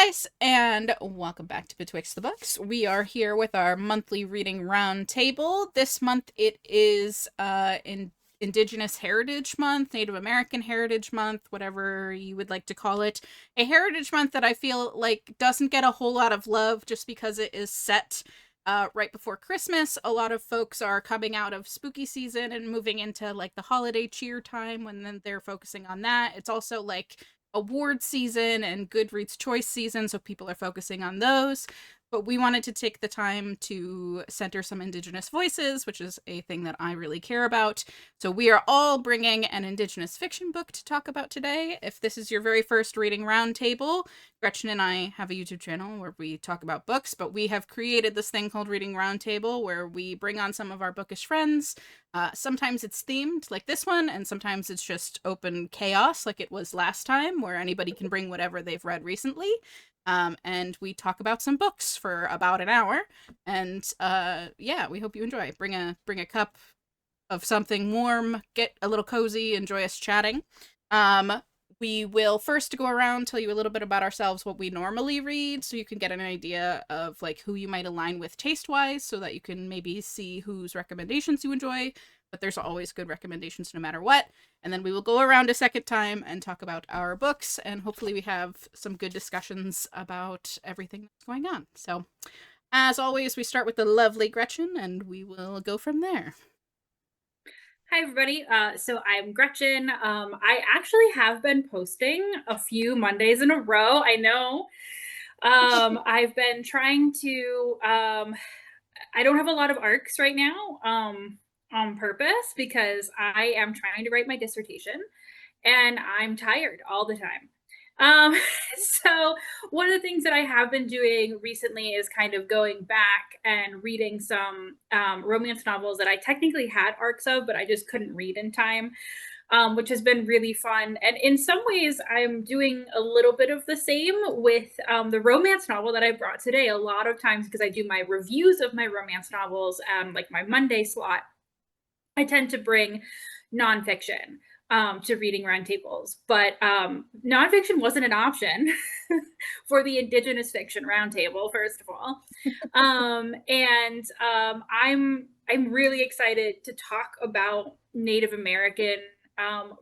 guys, and welcome back to Betwixt the Books. We are here with our monthly reading roundtable. This month it is Indigenous Heritage Month, Native American Heritage Month, whatever you would like to call it. A heritage month that I feel like doesn't get a whole lot of love just because it is set right before Christmas. A lot of folks are coming out of spooky season and moving into like the holiday cheer time when then they're focusing on that. It's also like award season and Goodreads choice season, so people are focusing on those. But we wanted to take the time to center some Indigenous voices, which is a thing that I really care about. So we are all bringing an Indigenous fiction book to talk about today. If this is your very first reading roundtable, Gretchen and I have a YouTube channel where we talk about books, but we have created this thing called Reading Roundtable where we bring on some of our bookish friends. Sometimes it's themed like this one, and sometimes it's just open chaos like it was last time, where anybody can bring whatever they've read recently. And we talk about some books for about an hour. And yeah, we hope you enjoy. Bring a cup of something warm, get a little cozy, enjoy us chatting. We will first go around, tell you a little bit about ourselves, what we normally read, so you can get an idea of like who you might align with taste-wise, so that you can maybe see whose recommendations you enjoy. But there's always good recommendations no matter what. And then we will go around a second time and talk about our books, and hopefully we have some good discussions about everything that's going on. So, as always, we start with the lovely Gretchen, and we will go from there. Hi, everybody. So I'm Gretchen. I actually have been posting a few Mondays in a row. I know. I've been trying to, I don't have a lot of arcs right now on purpose because I am trying to write my dissertation and I'm tired all the time. Um, so one of the things that I have been doing recently is kind of going back and reading some romance novels that I technically had arcs of, but I just couldn't read in time, which has been really fun. And in some ways, I'm doing a little bit of the same with the romance novel that I brought today. A lot of times, because I do my reviews of my romance novels, like my Monday slot, I tend to bring nonfiction to reading roundtables, but nonfiction wasn't an option for the Indigenous fiction roundtable. First of all, I'm really excited to talk about Native American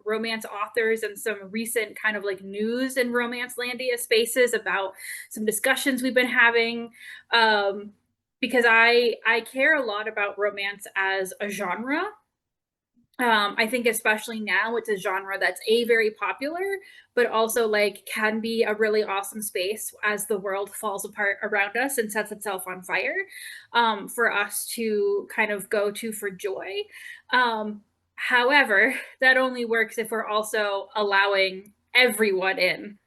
romance authors and some recent kind of like news and romance landia spaces about some discussions we've been having. Because I care a lot about romance as a genre. I think especially now it's a genre that's very popular, but also like can be a really awesome space as the world falls apart around us and sets itself on fire, for us to kind of go to for joy. However, that only works if we're also allowing everyone in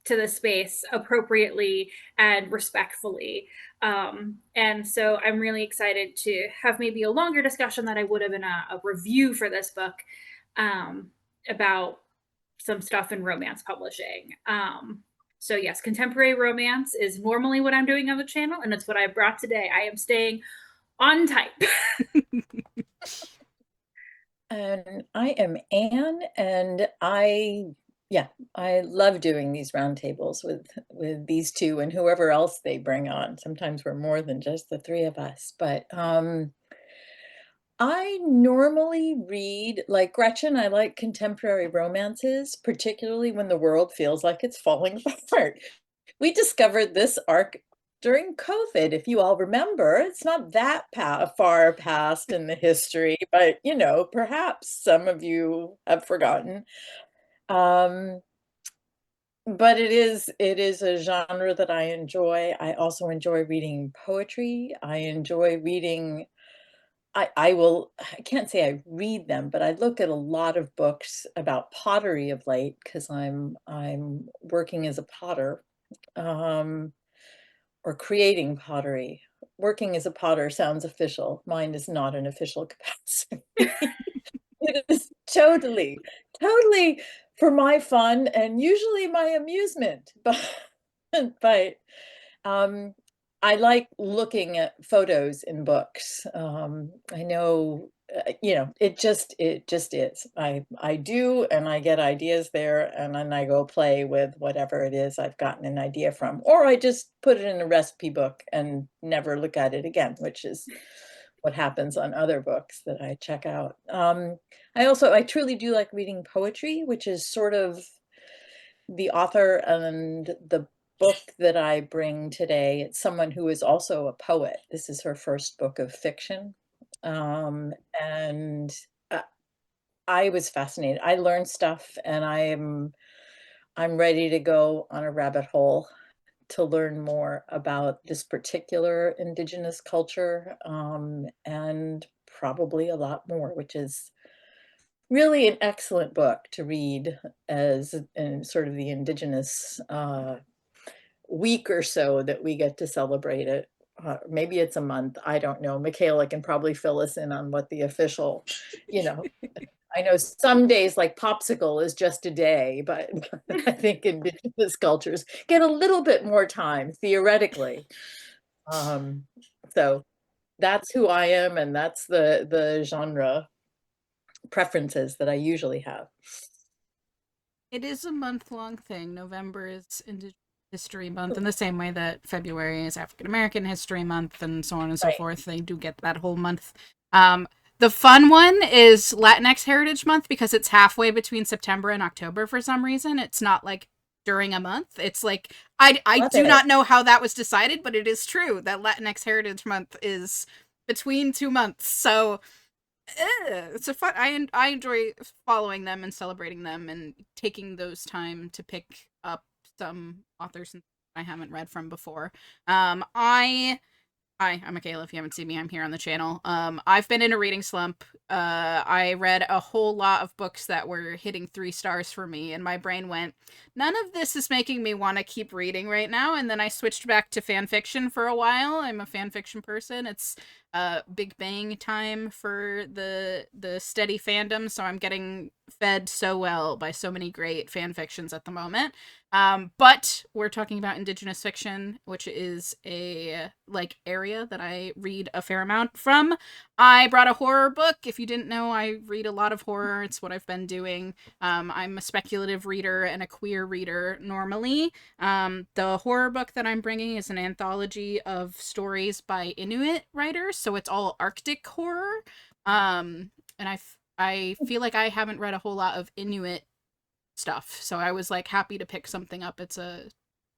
to the space appropriately and respectfully. And so I'm really excited to have maybe a longer discussion that I would have in a review for this book, about some stuff in romance publishing. So yes, contemporary romance is normally what I'm doing on the channel, and it's what I brought today. I am staying on type. And I am Anne, and I love doing these roundtables with these two and whoever else they bring on. Sometimes we're more than just the three of us, but I normally read, like Gretchen, I like contemporary romances, particularly when the world feels like it's falling apart. We discovered this arc during COVID, if you all remember. It's not that far past in the history, but perhaps some of you have forgotten. Um, but it is a genre that I enjoy. I also enjoy reading poetry. I enjoy reading I can't say I read them, but I look at a lot of books about pottery of late because I'm working as a potter. Um, or creating pottery. Working as a potter sounds official. Mine is not an official capacity. It is totally for my fun and usually my amusement. But I like looking at photos in books. I know you know, it just is. I do, and I get ideas there, and then I go play with whatever it is I've gotten an idea from, or I just put it in a recipe book and never look at it again, which is what happens on other books that I check out. I truly do like reading poetry, which is sort of the author and the book that I bring today. It's someone who is also a poet. This is her first book of fiction. And I was fascinated. I learned stuff, and I'm ready to go on a rabbit hole to learn more about this particular indigenous culture, and probably a lot more, which is really an excellent book to read as in sort of the indigenous week or so that we get to celebrate it. Maybe it's a month. I don't know. Michaela can probably fill us in on what the official, you know, I know some days like popsicle is just a day, but I think indigenous cultures get a little bit more time theoretically. Um, so that's who I am, and that's the genre preferences that I usually have. It is a month-long thing. November is Indigenous History Month in the same way that February is African American History Month and so on and so Right. forth. They do get that whole month. The fun one is Latinx Heritage Month because it's halfway between September and October for some reason. It's not like during a month. It's like I Love do it. not know how that was decided, but it is true that Latinx Heritage Month is between 2 months. So it's a fun. I enjoy following them and celebrating them and taking those time to pick up some authors I haven't read from before. Hi, I'm Michaela. If you haven't seen me, I'm here on the channel. I've been in a reading slump. I read a whole lot of books that were hitting 3 stars for me, and my brain went, none of this is making me want to keep reading right now. And then I switched back to fan fiction for a while. I'm a fan fiction person. It's Big Bang time for the steady fandom, so I'm getting fed so well by so many great fan fictions at the moment. But we're talking about Indigenous fiction, which is a like area that I read a fair amount from. I brought a horror book. If you didn't know, I read a lot of horror. It's what I've been doing. I'm a speculative reader and a queer reader normally. The horror book that I'm bringing is an anthology of stories by Inuit writers, so it's all Arctic horror. And I feel like I haven't read a whole lot of Inuit stuff. So I was like happy to pick something up. It's a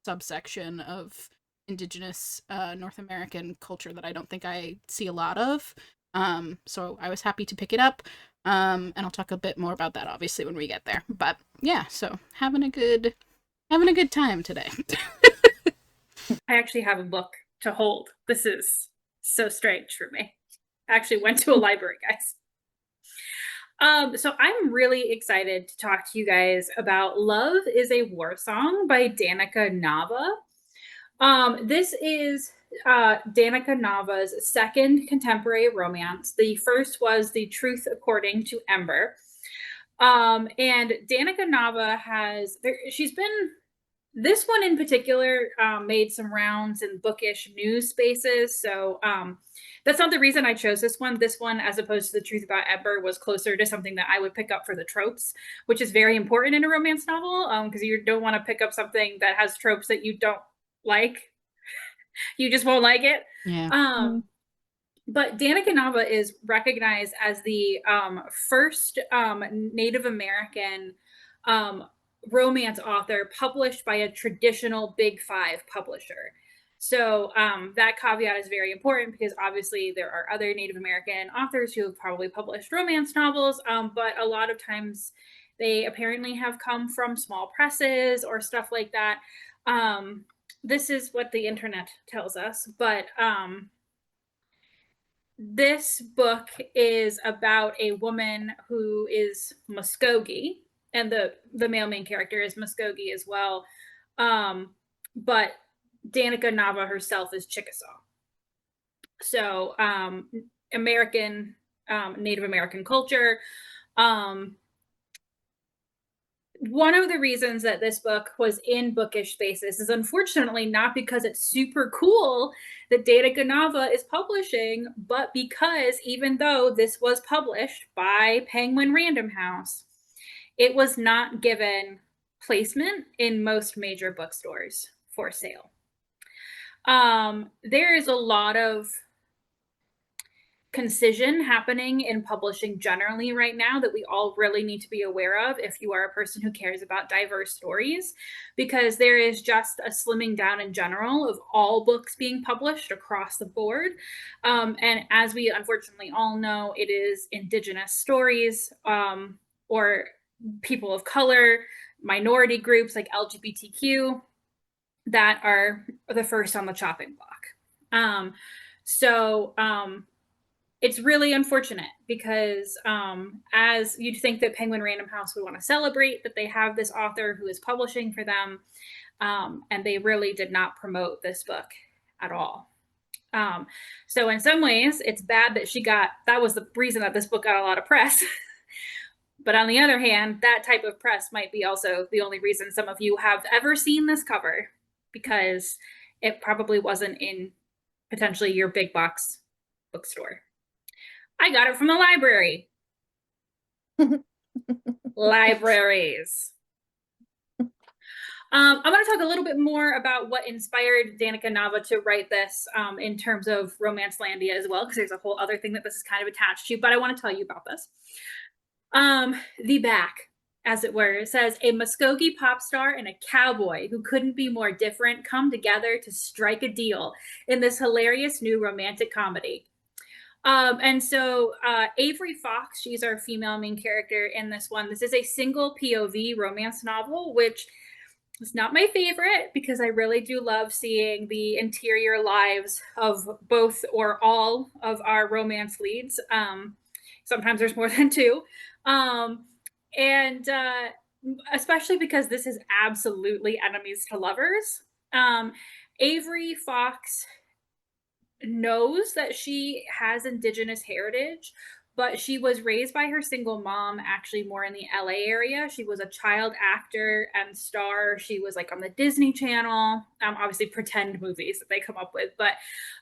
subsection of indigenous North American culture that I don't think I see a lot of. So I was happy to pick it up. And I'll talk a bit more about that obviously when we get there. But yeah, so having a good time today. I actually have a book to hold. This is so strange for me. I actually went to a library, guys. So I'm really excited to talk to you guys about Love is a War Song by Danica Nava. This is Danica Nava's second contemporary romance. The first was The Truth According to Ember. And Danica Nava she's been, this one in particular made some rounds in bookish news spaces. So that's not the reason I chose this one. This one, as opposed to The Truth About Ember, was closer to something that I would pick up for the tropes, which is very important in a romance novel because you don't want to pick up something that has tropes that you don't like. You just won't like it. Yeah. But Danica Nava is recognized as the first Native American romance author published by a traditional Big Five publisher. So that caveat is very important because obviously there are other Native American authors who have probably published romance novels, but a lot of times they apparently have come from small presses or stuff like that. This is what the internet tells us, but this book is about a woman who is Muskogee, and the male main character is Muskogee as well. But Danica Nava herself is Chickasaw. So American Native American culture. one of the reasons that this book was in bookish spaces is unfortunately not because it's super cool that Danica Nava is publishing, but because even though this was published by Penguin Random House, it was not given placement in most major bookstores for sale. There is a lot of concision happening in publishing generally right now that we all really need to be aware of if you are a person who cares about diverse stories, because there is just a slimming down in general of all books being published across the board. And as we unfortunately all know, it is Indigenous stories or people of color, minority groups like LGBTQ that are the first on the chopping block. So it's really unfortunate because as you'd think that Penguin Random House would want to celebrate that they have this author who is publishing for them, and they really did not promote this book at all. So in some ways, it's bad that that was the reason that this book got a lot of press. But on the other hand, that type of press might be also the only reason some of you have ever seen this cover, because it probably wasn't in potentially your big box bookstore. I got it from the library. Libraries. I'm going to talk a little bit more about what inspired Danica Nava to write this in terms of Romancelandia as well, because there's a whole other thing that this is kind of attached to, but I want to tell you about this. The back, as it were, it says, a Muskogee pop star and a cowboy who couldn't be more different come together to strike a deal in this hilarious new romantic comedy. And so Avery Fox, she's our female main character in this one. This is a single POV romance novel, which is not my favorite because I really do love seeing the interior lives of both or all of our romance leads. Sometimes there's more than two. And especially because this is absolutely enemies to lovers. Avery Fox knows that she has Indigenous heritage, but she was raised by her single mom, actually more in the LA area. She was a child actor and star. She was like on the Disney Channel, obviously pretend movies that they come up with. But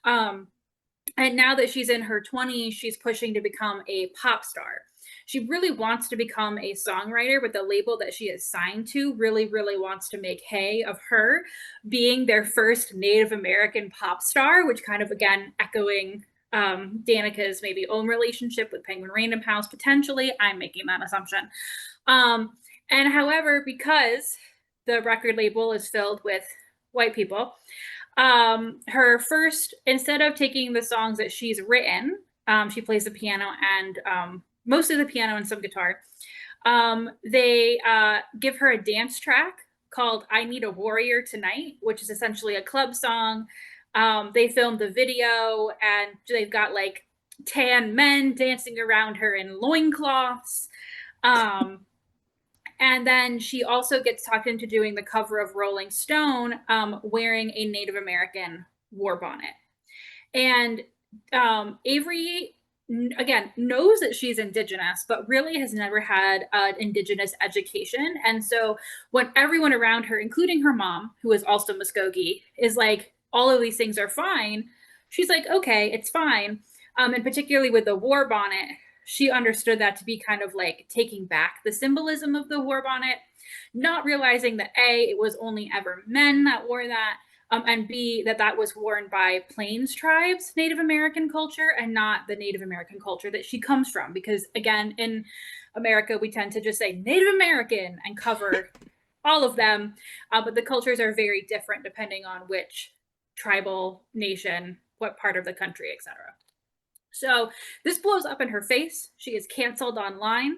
and now that she's in her 20s, she's pushing to become a pop star. She really wants to become a songwriter, but the label that she is signed to really, really wants to make hay of her being their first Native American pop star, which kind of, again, echoing Danica's maybe own relationship with Penguin Random House, potentially. I'm making that assumption. And however, because the record label is filled with white people, her first, instead of taking the songs that she's written, she plays the piano and most of the piano and some guitar. They give her a dance track called I Need a Warrior Tonight, which is essentially a club song. They filmed the video and they've got like tan men dancing around her in loincloths. And then she also gets talked into doing the cover of Rolling Stone wearing a Native American war bonnet. And Avery, again, knows that she's Indigenous, but really has never had an Indigenous education. And so when everyone around her, including her mom, who is also Muskogee, is like, all of these things are fine, she's like, okay, it's fine. And particularly with the war bonnet, she understood that to be kind of like taking back the symbolism of the war bonnet, not realizing that A, it was only ever men that wore that, and B, that was worn by Plains tribes, Native American culture, and not the Native American culture that she comes from. Because again, in America, we tend to just say Native American and cover all of them, but the cultures are very different depending on which tribal nation, what part of the country, etc. So this blows up in her face. She is canceled online.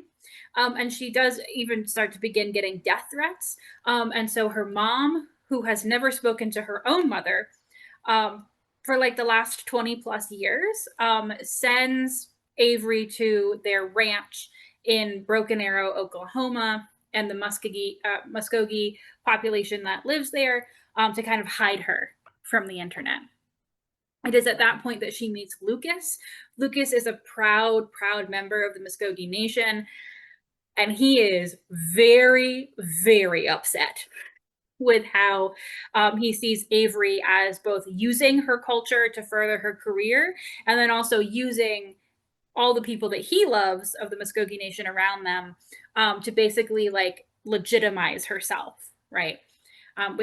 And she does even start to begin getting death threats. And so her mom, who has never spoken to her own mother for like the last 20 plus years, sends Avery to their ranch in Broken Arrow, Oklahoma, and the Muskogee population that lives there to kind of hide her from the internet. It is at that point that she meets Lucas. Lucas is a proud member of the Muskogee Nation. and he is very, very upset with how he sees Avery as both using her culture to further her career, and then also using all the people that he loves of the Muskogee Nation around them to basically like legitimize herself, right?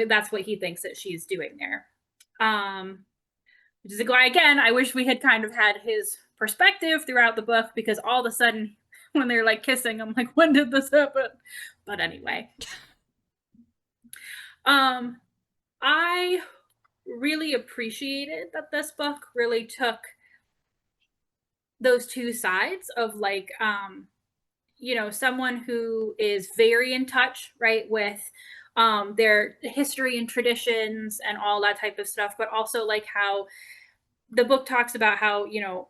That's what he thinks that she's doing there. Which is why, again, I wish we had kind of had his perspective throughout the book, because all of a sudden, when they're like kissing, I'm like, when did this happen? But anyway, I really appreciated that this book really took those two sides of like you know, someone who is very in touch, right, with their history and traditions and all that type of stuff, but also like how the book talks about how, you know,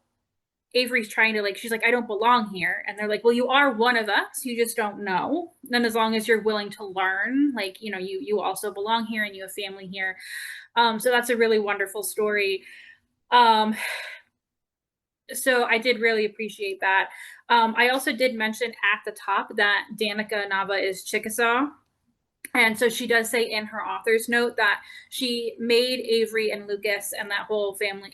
Avery's trying to like, she's like, I don't belong here. And they're like, well, you are one of us. You just don't know. And as long as you're willing to learn, like, you know, you also belong here and you have family here. So that's a really wonderful story. So I did really appreciate that. I also did mention at the top that Danica Nava is Chickasaw. And so she does say in her author's note that she made Avery and Lucas and that whole family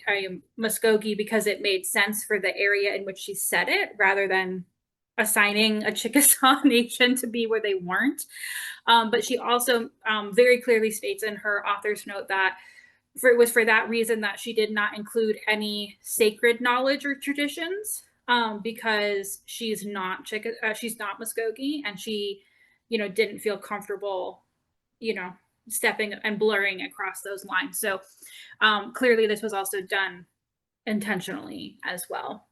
Muskogee because it made sense for the area in which she set it, rather than assigning a Chickasaw nation to be where they weren't. But she also very clearly states in her author's note that it was for that reason that she did not include any sacred knowledge or traditions, because she's not Muskogee, and she, you know, didn't feel comfortable, you know, stepping and blurring across those lines. So clearly this was also done intentionally as well,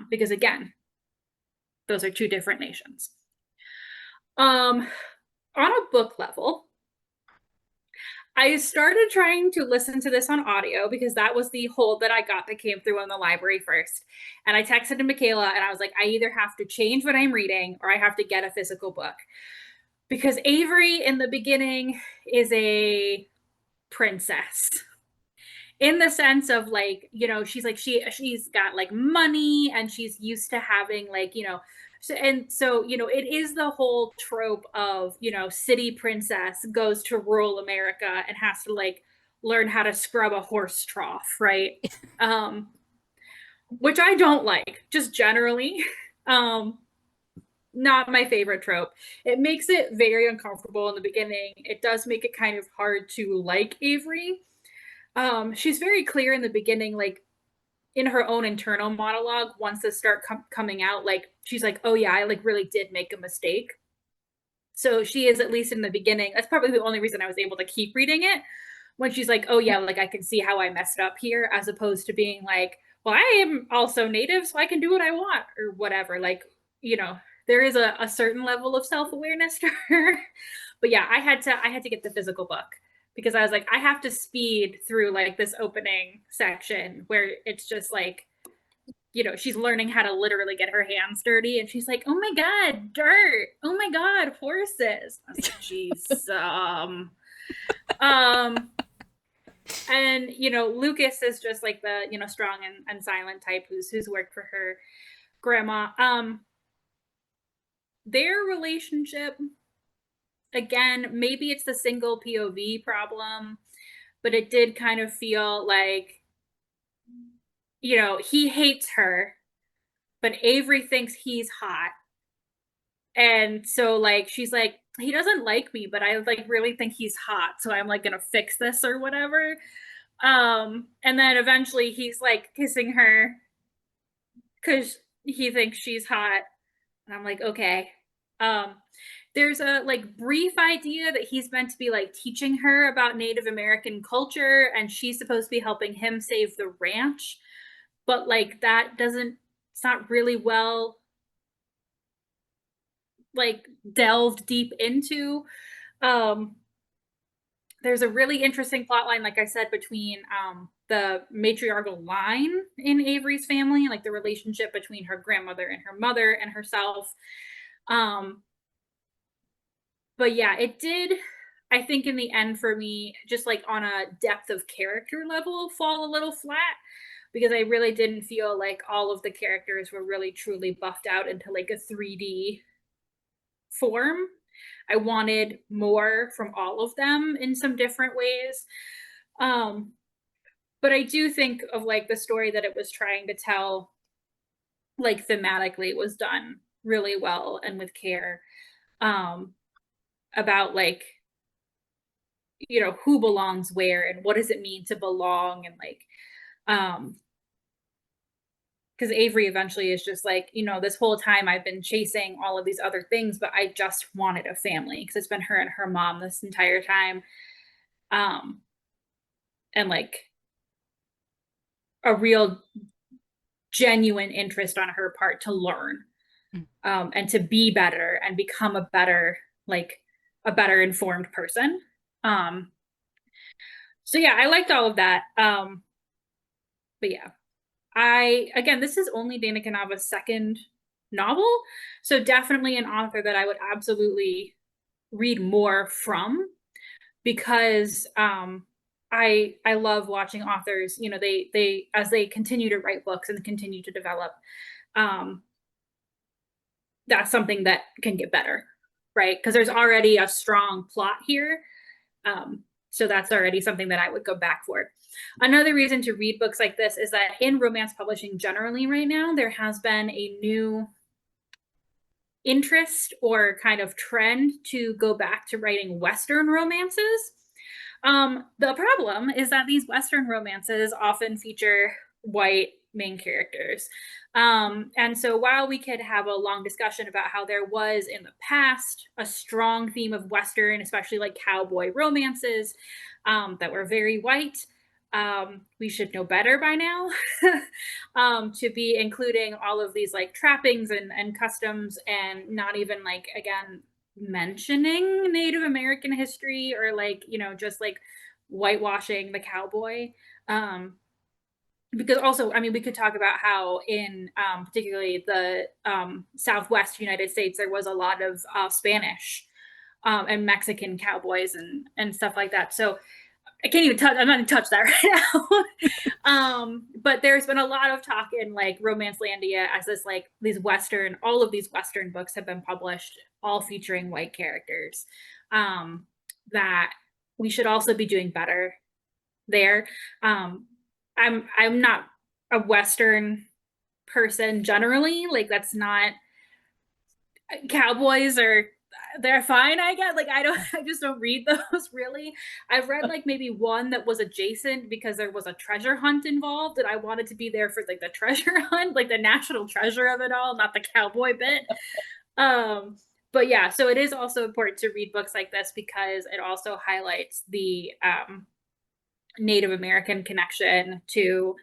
because again, those are two different nations. On a book level, I started trying to listen to this on audio because that was the hold that I got that came through in the library first. And I texted to Michaela and I was like, I either have to change what I'm reading or I have to get a physical book. Because Avery in the beginning is a princess, in the sense of like, you know, she's like, she's got like money and she's used to having like, you know, so you know, it is the whole trope of, you know, city princess goes to rural America and has to like learn how to scrub a horse trough, right? Which I don't like, just generally. Not my favorite trope. It makes it very uncomfortable in the beginning. It does make it kind of hard to like Avery. She's very clear in the beginning, like in her own internal monologue, once this start coming out, like she's like, oh yeah, I like really did make a mistake. So she is, at least in the beginning, that's probably the only reason I was able to keep reading it, when she's like, oh yeah, like I can see how I messed up here, as opposed to being like, well, I am also native, so I can do what I want or whatever. Like, you know, there is a certain level of self-awareness to her. But yeah, I had to get the physical book, because I was like, I have to speed through like this opening section where it's just like, you know, she's learning how to literally get her hands dirty, and she's like, oh my god, dirt, oh my god, horses. I was like, jeez. And you know, Lucas is just like the, you know, strong and silent type who's worked for her grandma. Their relationship, again, maybe it's the single POV problem, but it did kind of feel like, you know, he hates her, but Avery thinks he's hot. And so like she's like, he doesn't like me, but I like really think he's hot, so I'm like gonna fix this or whatever. And then eventually he's like kissing her because he thinks she's hot. And I'm like, okay. Um, there's a like brief idea that he's meant to be like teaching her about Native American culture, and she's supposed to be helping him save the ranch. But like that doesn't, it's not really well like delved deep into. Um, there's a really interesting plot line, like I said, between the matriarchal line in Avery's family, like the relationship between her grandmother and her mother and herself. Um, but yeah, it did, I think in the end for me, just like on a depth of character level, fall a little flat, because I really didn't feel like all of the characters were really truly buffed out into like a 3D form. I wanted more from all of them in some different ways. But I do think of like the story that it was trying to tell, like thematically, it was done really well and with care, um, about like, you know, who belongs where and what does it mean to belong, and like, because Avery eventually is just like, you know, this whole time I've been chasing all of these other things, but I just wanted a family because it's been her and her mom this entire time. Um, and like a real genuine interest on her part to learn, Mm. and to be better and become a better, like a better informed person. Um, so yeah, I liked all of that. But yeah, again, this is only Danica Nava's second novel, so definitely an author that I would absolutely read more from, because I love watching authors, you know, they as they continue to write books and continue to develop, um that's something that can get better, right? Because there's already a strong plot here. So that's already something that I would go back for. Another reason to read books like this is that in romance publishing generally right now, there has been a new interest or kind of trend to go back to writing Western romances. The problem is that these Western romances often feature white main characters. And so while we could have a long discussion about how there was in the past a strong theme of Western, especially like cowboy romances, that were very white, we should know better by now, to be including all of these like trappings and customs, and not even like, again, mentioning Native American history, or like, you know, just like whitewashing the cowboy. Because also, I mean, we could talk about how in particularly the Southwest United States, there was a lot of Spanish and Mexican cowboys and stuff like that. So I can't even touch. I'm not gonna touch that right now. But there's been a lot of talk in like Romance Landia as this like these Western, all of these Western books have been published, all featuring white characters. That we should also be doing better there. Um, I'm not a Western person generally. Like that's not, cowboys are, they're fine, I guess. Like I just don't read those really. I've read like maybe one that was adjacent because there was a treasure hunt involved and I wanted to be there for like the treasure hunt, like the national treasure of it all, not the cowboy bit. um but yeah, so it is also important to read books like this because it also highlights the Native American connection to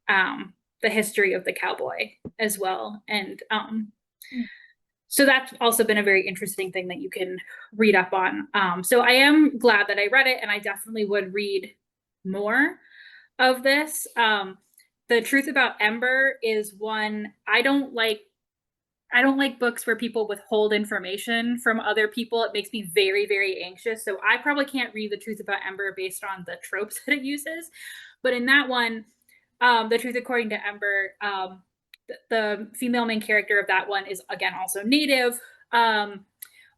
the history of the cowboy as well. And so that's also been a very interesting thing that you can read up on. So I am glad that I read it, and I definitely would read more of this. The Truth About Ember is one I don't like. I don't like books where people withhold information from other people. It makes me very, very anxious. So I probably can't read The Truth About Ember based on the tropes that it uses. But in that one, The Truth According to Ember, the female main character of that one is again also Native,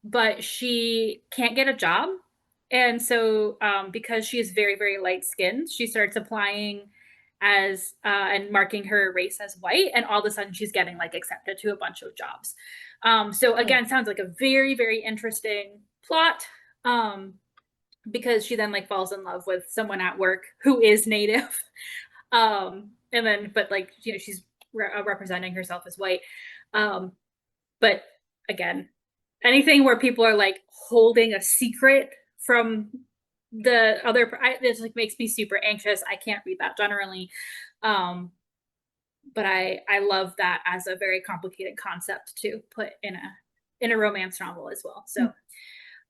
but she can't get a job. And so, because she is very, very light skinned, she starts applying as and marking her race as white, and all of a sudden she's getting like accepted to a bunch of jobs. So again, sounds like a very, very interesting plot. Because she then like falls in love with someone at work who is Native. And then, but like, you know, she's representing herself as white. But again, anything where people are like holding a secret from the other, this like makes me super anxious. I can't read that generally. But I love that as a very complicated concept to put in a romance novel as well. So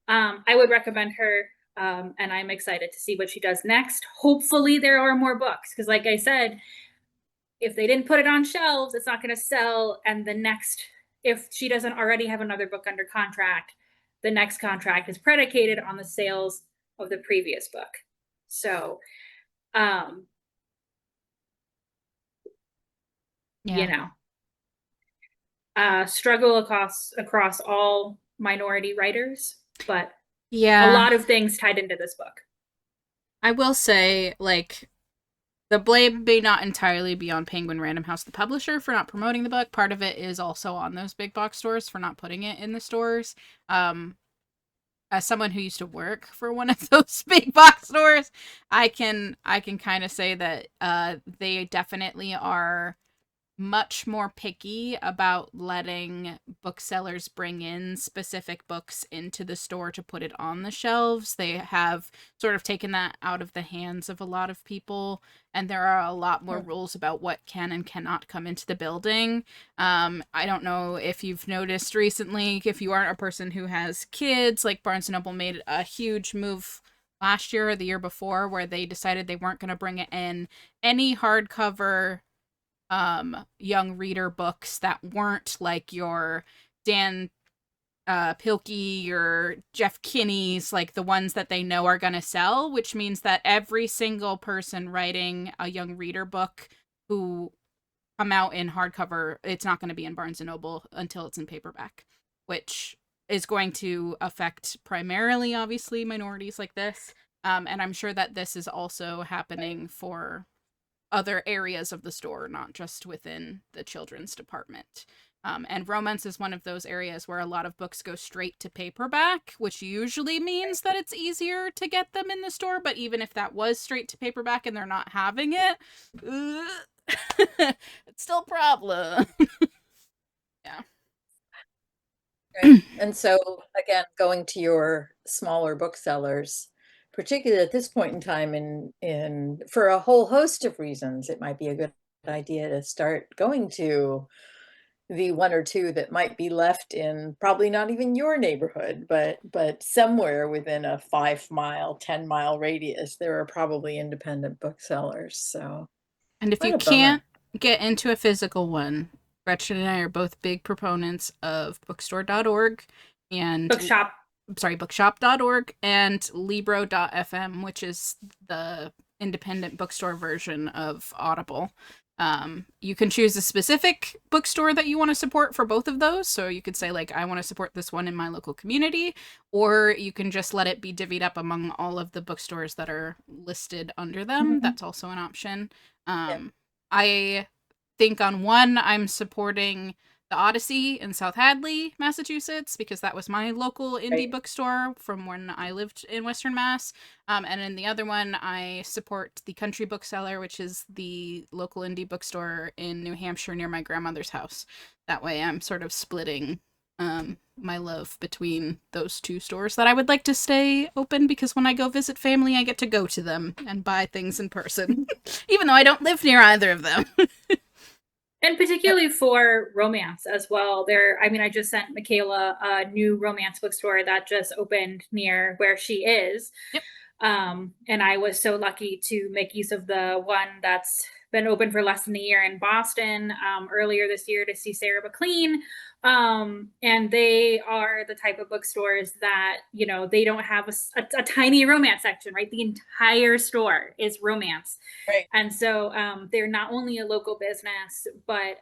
I would recommend her. And I'm excited to see what she does next. Hopefully there are more books, because like I said, if they didn't put it on shelves, it's not going to sell. And the next, if she doesn't already have another book under contract, the next contract is predicated on the sales of the previous book. So, Yeah. you know, struggle across all minority writers, but a Yeah, lot of things tied into this book. I will say, like, the blame may not entirely be on Penguin Random House, the publisher, for not promoting the book. Part of it is also on those big box stores for not putting it in the stores. As someone who used to work for one of those big box stores, I can kind of say that they definitely are much more picky about letting booksellers bring in specific books into the store to put it on the shelves. They have sort of taken that out of the hands of a lot of people, and there are a lot more rules about what can and cannot come into the building. I don't know if you've noticed recently, if you aren't a person who has kids, like Barnes & Noble made a huge move last year or the year before where they decided they weren't going to bring in any hardcover young reader books that weren't like your Dan Pilkey or Jeff Kinney's, like the ones that they know are going to sell, which means that every single person writing a young reader book who come out in hardcover, it's not going to be in Barnes & Noble until it's in paperback, which is going to affect primarily, obviously, minorities like this. And I'm sure that this is also happening for other areas of the store, not just within the children's department. And romance is one of those areas where a lot of books go straight to paperback, which usually means that it's easier to get them in the store. But even if that was straight to paperback and they're not having it, it's still a problem. Yeah. Right. And so again, going to your smaller booksellers, particularly at this point in time in for a whole host of reasons, it might be a good idea to start going to the one or two that might be left in probably not even your neighborhood, but somewhere within a 5-mile, 10-mile radius, there are probably independent booksellers. So And if what you a bummer. can't get into a physical one, Gretchen and I are both big proponents of bookstore.org and Bookshop. bookshop.org and libro.fm, which is the independent bookstore version of Audible. You can choose a specific bookstore that you want to support for both of those. So you could say, like, I want to support this one in my local community, or you can just let it be divvied up among all of the bookstores that are listed under them. Mhm. That's also an option. Yeah. I think on one, I'm supporting the Odyssey in South Hadley, Massachusetts, because that was my local indie Right. bookstore from when I lived in Western Mass. And in the other one, I support the Country Bookseller, which is the local indie bookstore in New Hampshire near my grandmother's house. That way, I'm sort of splitting my love between those two stores that I would like to stay open, because when I go visit family, I get to go to them and buy things in person, even though I don't live near either of them. And particularly for romance as well. I just sent Michaela a new romance bookstore that just opened near where she is. Yep. And I was so lucky to make use of the one that's been open for less than a year in Boston earlier this year to see Sarah McLean. And they are the type of bookstores that, they don't have a tiny romance section, right? The entire store is romance. Right. And so they're not only a local business, but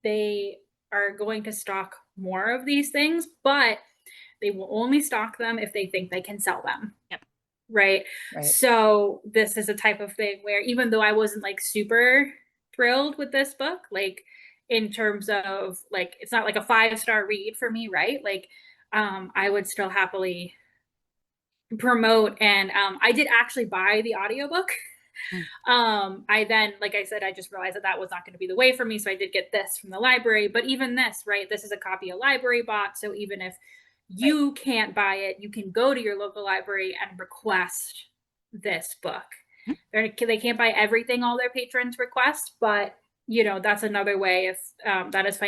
they are going to stock more of these things, but they will only stock them if they think they can sell them. Yep. Right. Right. So this is a type of thing where even though I wasn't like super thrilled with this book, like in terms of like, it's not like a 5-star read for me, right? Like I would still happily promote. And I did actually buy the audiobook. Mm. I then, like I said, I just realized that that was not going to be the way for me. So I did get this from the library, but even this, right? This is a copy a library bought. So even if Right. you can't buy it, you can go to your local library and request this book. Mhm. They can't buy everything all their patrons request, but that's another way if that is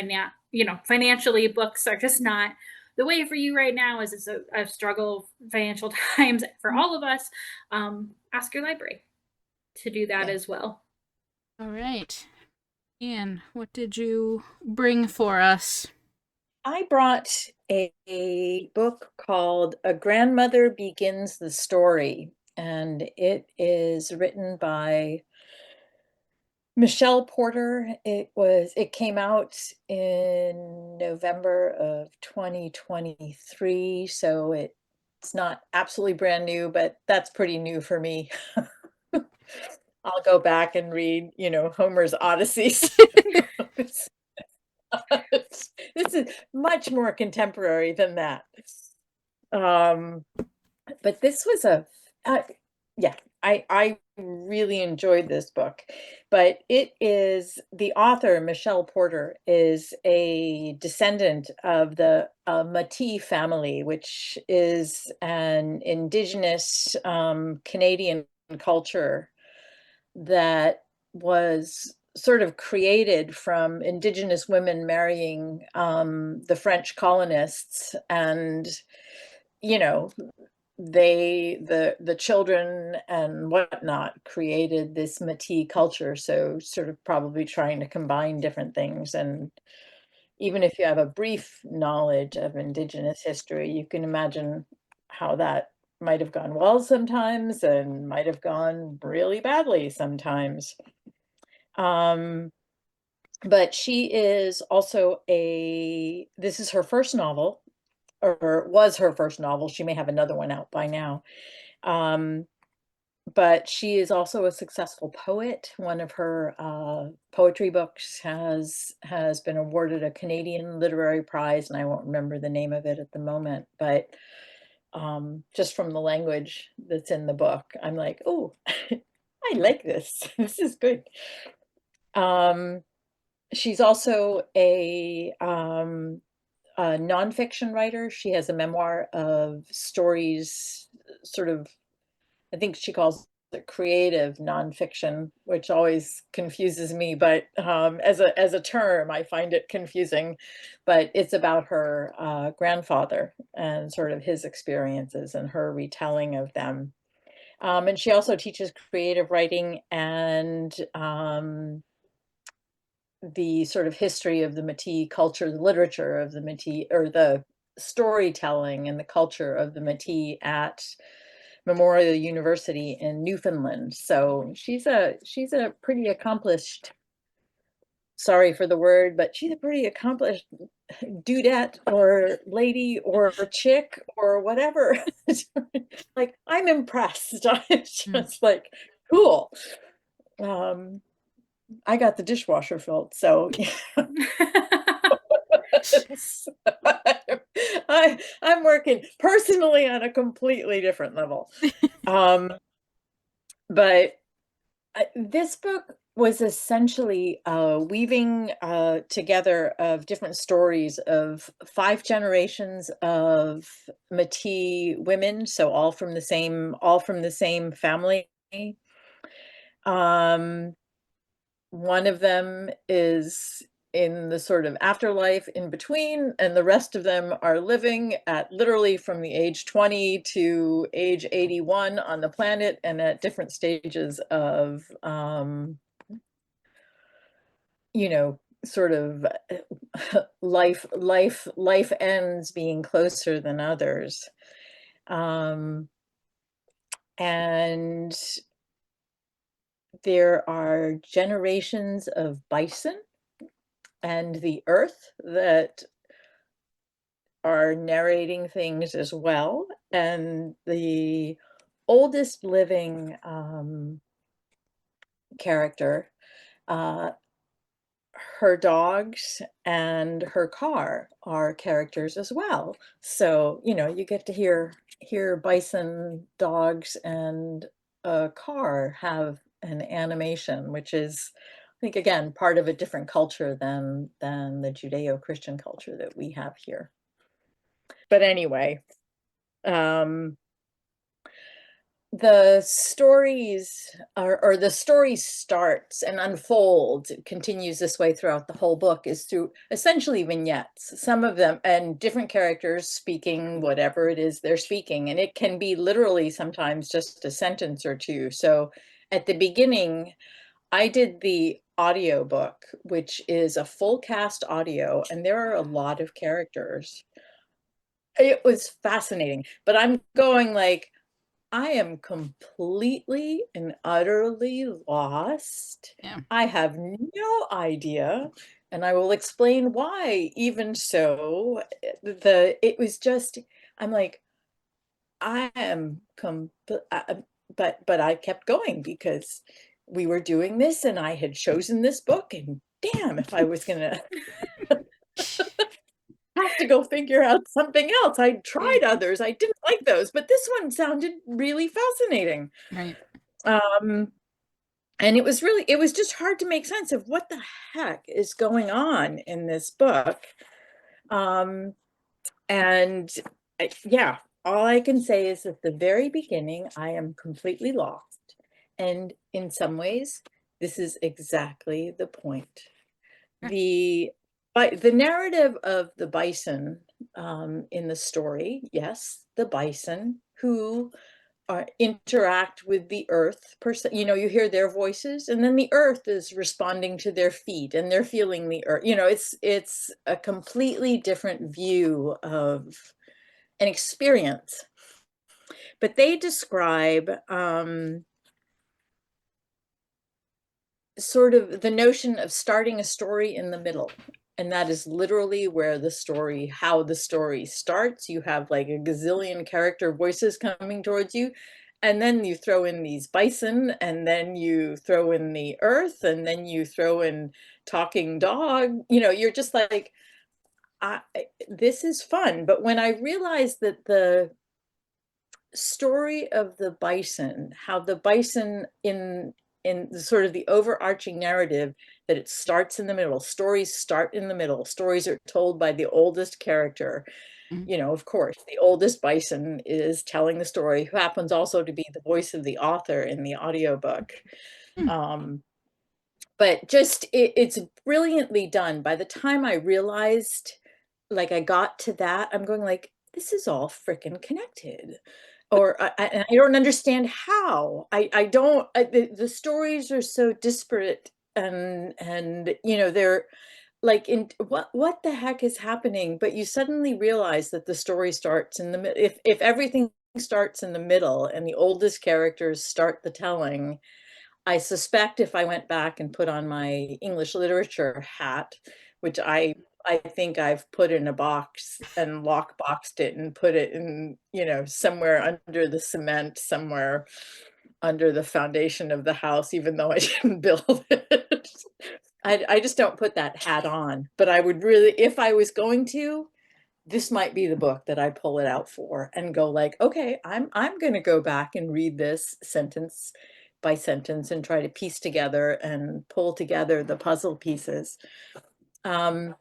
financially books are just not the way for you right now, as it's a struggle financial times for all of us. Ask your library to do that Yeah. as well. All right. Ian, what did you bring for us? I brought a book called A Grandmother Begins the Story, and it is written by Michelle Porter, it came out in November of 2023, so it's not absolutely brand new, but that's pretty new for me. I'll go back and read, Homer's Odysseys. This is much more contemporary than that. But this was yeah, I really enjoyed this book, but the author, Michelle Porter, is a descendant of the Métis family, which is an indigenous Canadian culture that was sort of created from indigenous women marrying the French colonists, and you know the children and whatnot created this Métis culture, so sort of probably trying to combine different things. And even if you have a brief knowledge of indigenous history, you can imagine how that might have gone well sometimes and might have gone really badly sometimes. um but she is also this is her first novel, or was her first novel. She may have another one out by now. Um, but she is also a successful poet. One of her poetry books has been awarded a Canadian Literary Prize, and I won't remember the name of it at the moment. But just from the language that's in the book, I'm like, oh, I like this. This is good. She's also a nonfiction writer. She has a memoir of stories, sort of, I think she calls it creative nonfiction, which always confuses me, but as a term, I find it confusing. But it's about her grandfather and sort of his experiences and her retelling of them. And she also teaches creative writing and the sort of history of the Métis culture, the literature of the Métis, or the storytelling and the culture of the Métis at Memorial University in Newfoundland. So she's a pretty accomplished, sorry for the word, but she's a pretty accomplished dudette or lady or chick or whatever. Like, I'm impressed. It's just like, cool. I got the dishwasher filled, so I'm working personally on a completely different level. But this book was essentially weaving together of different stories of 5 generations of Métis women, so all from the same family. Um, One of them is in the sort of afterlife in between, and the rest of them are living at literally from the age 20 to age 81 on the planet, and at different stages of, sort of life ends being closer than others. Um, and there are generations of bison and the earth that are narrating things as well. And the oldest living character, uh, her dogs and her car are characters as well. So, you get to hear bison, dogs, and a car have an animation, which is, I think, again, part of a different culture than the Judeo-Christian culture that we have here. But anyway, um, the stories or the story starts and unfolds, it continues this way throughout the whole book, is through essentially vignettes, some of them, and different characters speaking whatever it is they're speaking. And it can be literally sometimes just a sentence or two. So at the beginning, I did the audio book, which is a full cast audio, and there are a lot of characters. It was fascinating, but I'm going like, I am completely and utterly lost. Yeah. I have no idea, and I will explain why. Even so, it was just, I'm like, I am but I kept going because we were doing this and I had chosen this book, and damn, if I was gonna have to go figure out something else. I tried others. I didn't like those, but this one sounded really fascinating. Right. Um, and it was just hard to make sense of what the heck is going on in this book. Um, and yeah, all I can say is at the very beginning, I am completely lost. And in some ways, this is exactly the point. The the narrative of the bison in the story, yes, the bison who interact with the earth person, you know, you hear their voices, and then the earth is responding to their feet, and they're feeling the earth. You know, it's a completely different view of an experience. But they describe sort of the notion of starting a story in the middle. And that is literally where how the story starts. You have like a gazillion character voices coming towards you. And then you throw in these bison, and then you throw in the earth, and then you throw in talking dog. You know, you're just like, this is fun. But when I realized that the story of the bison, how the bison in the sort of the overarching narrative, that it starts in the middle. Stories start in the middle. Stories are told by the oldest character. Mm. You know, of course, the oldest bison is telling the story, who happens also to be the voice of the author in the audiobook. Mm. But just it's brilliantly done. By the time I realized, like, I got to that, I'm going like, this is all freaking connected. Or and I don't understand how. I don't. The stories are so disparate, and you know, they're like, in what the heck is happening? But you suddenly realize that the story starts in the middle. If everything starts in the middle and the oldest characters start the telling, I suspect if I went back and put on my English literature hat, which I think I've put in a box and lock boxed it and put it in, you know, somewhere under the cement, somewhere under the foundation of the house, even though I didn't build it. I just don't put that hat on. But I would really, if I was going to, this might be the book that I pull it out for and go like, okay, I'm going to go back and read this sentence by sentence and try to piece together and pull together the puzzle pieces. Um,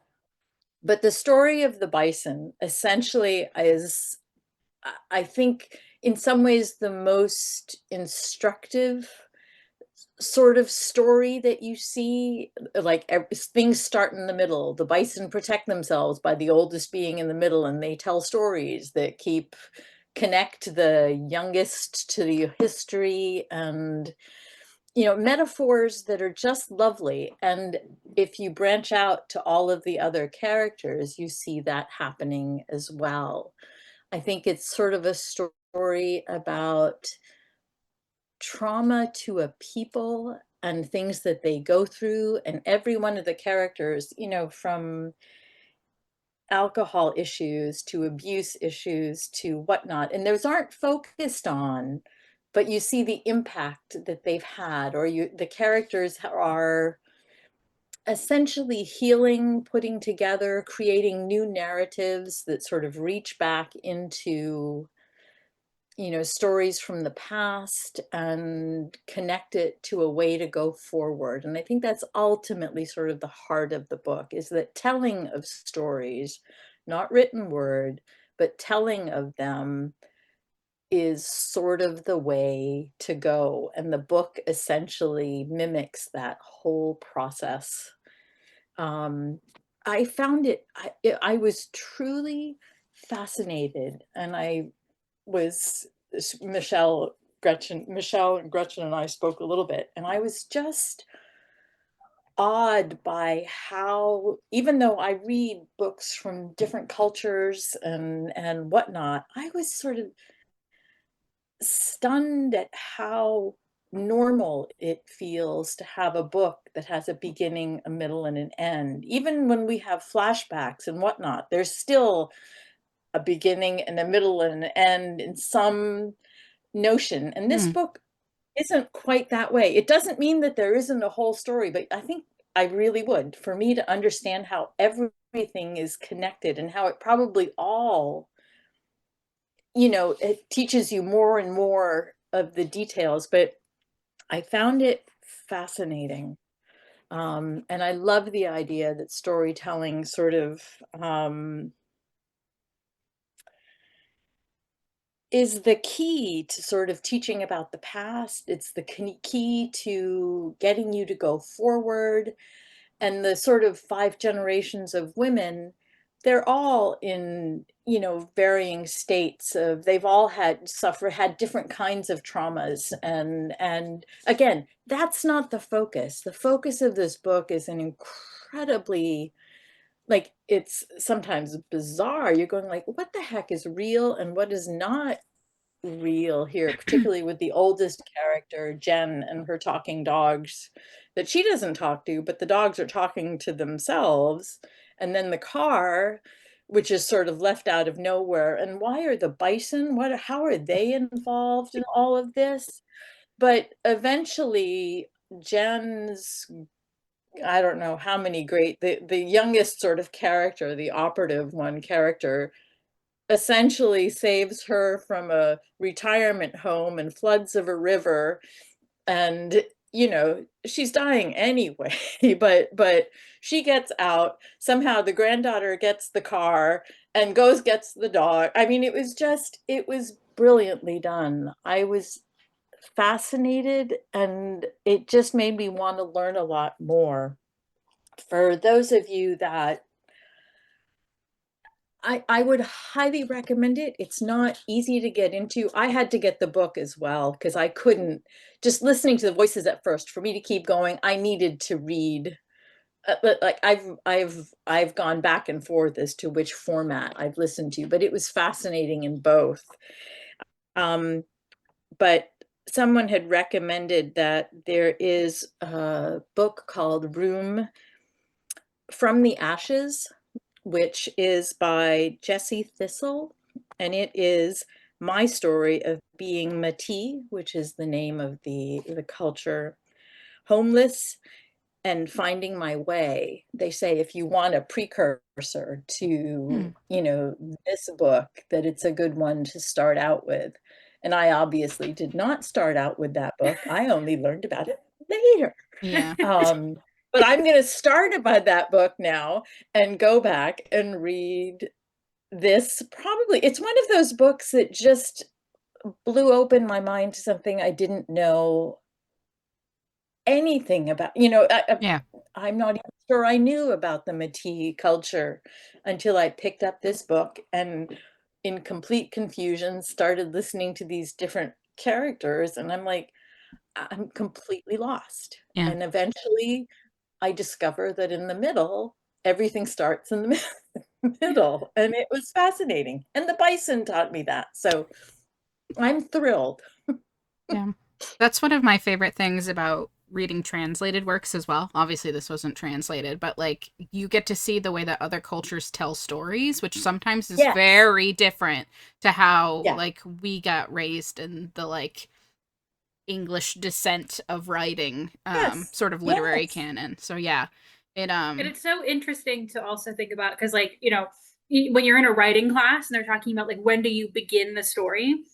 but the story of the bison essentially is, I think, in some ways the most instructive sort of story that you see. Like, things start in the middle. The bison protect themselves by the oldest being in the middle, and they tell stories that connect the youngest to the history, and you know, metaphors that are just lovely. And if you branch out to all of the other characters, you see that happening as well. I think it's sort of a story about trauma to a people and things that they go through, and every one of the characters, you know, from alcohol issues to abuse issues to whatnot, and those aren't focused on, but you see the impact that they've had, or the characters are essentially healing, putting together, creating new narratives that sort of reach back into, you know, stories from the past and connect it to a way to go forward. And I think that's ultimately sort of the heart of the book, is that telling of stories, not written word, but telling of them is sort of the way to go. And the book essentially mimics that whole process. Um, I found I was truly fascinated, and I was Michelle and Gretchen and I spoke a little bit, and I was just awed by how, even though I read books from different cultures and whatnot, I was sort of stunned at how normal it feels to have a book that has a beginning, a middle, and an end. Even when we have flashbacks and whatnot, there's still a beginning and a middle and an end in some notion. And this Hmm. book isn't quite that way. It doesn't mean that there isn't a whole story, but I think I really would, for me to understand how everything is connected and how it probably all, it teaches you more and more of the details, but I found it fascinating. And I love the idea that storytelling sort of is the key to sort of teaching about the past. It's the key to getting you to go forward. And the sort of 5 generations of women, they're all in, varying states of, they've all had different kinds of traumas. And again, that's not the focus. The focus of this book is an incredibly, like, it's sometimes bizarre. You're going like, what the heck is real and what is not real here, particularly with the oldest character, Jen, and her talking dogs that she doesn't talk to, but the dogs are talking to themselves. And then the car, which is sort of left out of nowhere. And why are the bison? How are they involved in all of this? But eventually, Jen's, I don't know how many the youngest sort of character, the operative one character, essentially saves her from a retirement home and floods of a river. And she's dying anyway, but she gets out somehow. The granddaughter gets the car and gets the dog. I mean, it was brilliantly done. I was fascinated, and it just made me want to learn a lot more. For those of you that, I would highly recommend it. It's not easy to get into. I had to get the book as well because I couldn't just listening to the voices at first. For me to keep going, I needed to read. Like I've gone back and forth as to which format I've listened to, but it was fascinating in both. Um, but someone had recommended that there is a book called Room from the Ashes, which is by Jessie Thistle, and it is my story of being Métis, which is the name of the culture, homeless, and finding my way. They say if you want a precursor Hmm. to, this book, that it's a good one to start out with. And I obviously did not start out with that book. I only learned about it later. Yeah. Um, but I'm going to start about that book now and go back and read this. Probably, it's one of those books that just blew open my mind to something I didn't know anything about. Yeah. I'm not even sure I knew about the Métis culture until I picked up this book and, in complete confusion, started listening to these different characters. And I'm like, I'm completely lost. Yeah. And eventually I discover that in the middle, everything starts in the middle. And it was fascinating. And the bison taught me that. So I'm thrilled. Yeah. That's one of my favorite things about reading translated works as well. Obviously, this wasn't translated, but like you get to see the way that other cultures tell stories, which sometimes is Yeah. very different to how Yeah. like we got raised in the like English descent of writing, Yes. sort of literary Yes. canon. So yeah, it And it's so interesting to also think about because, like, when you're in a writing class and they're talking about like when do you begin the story,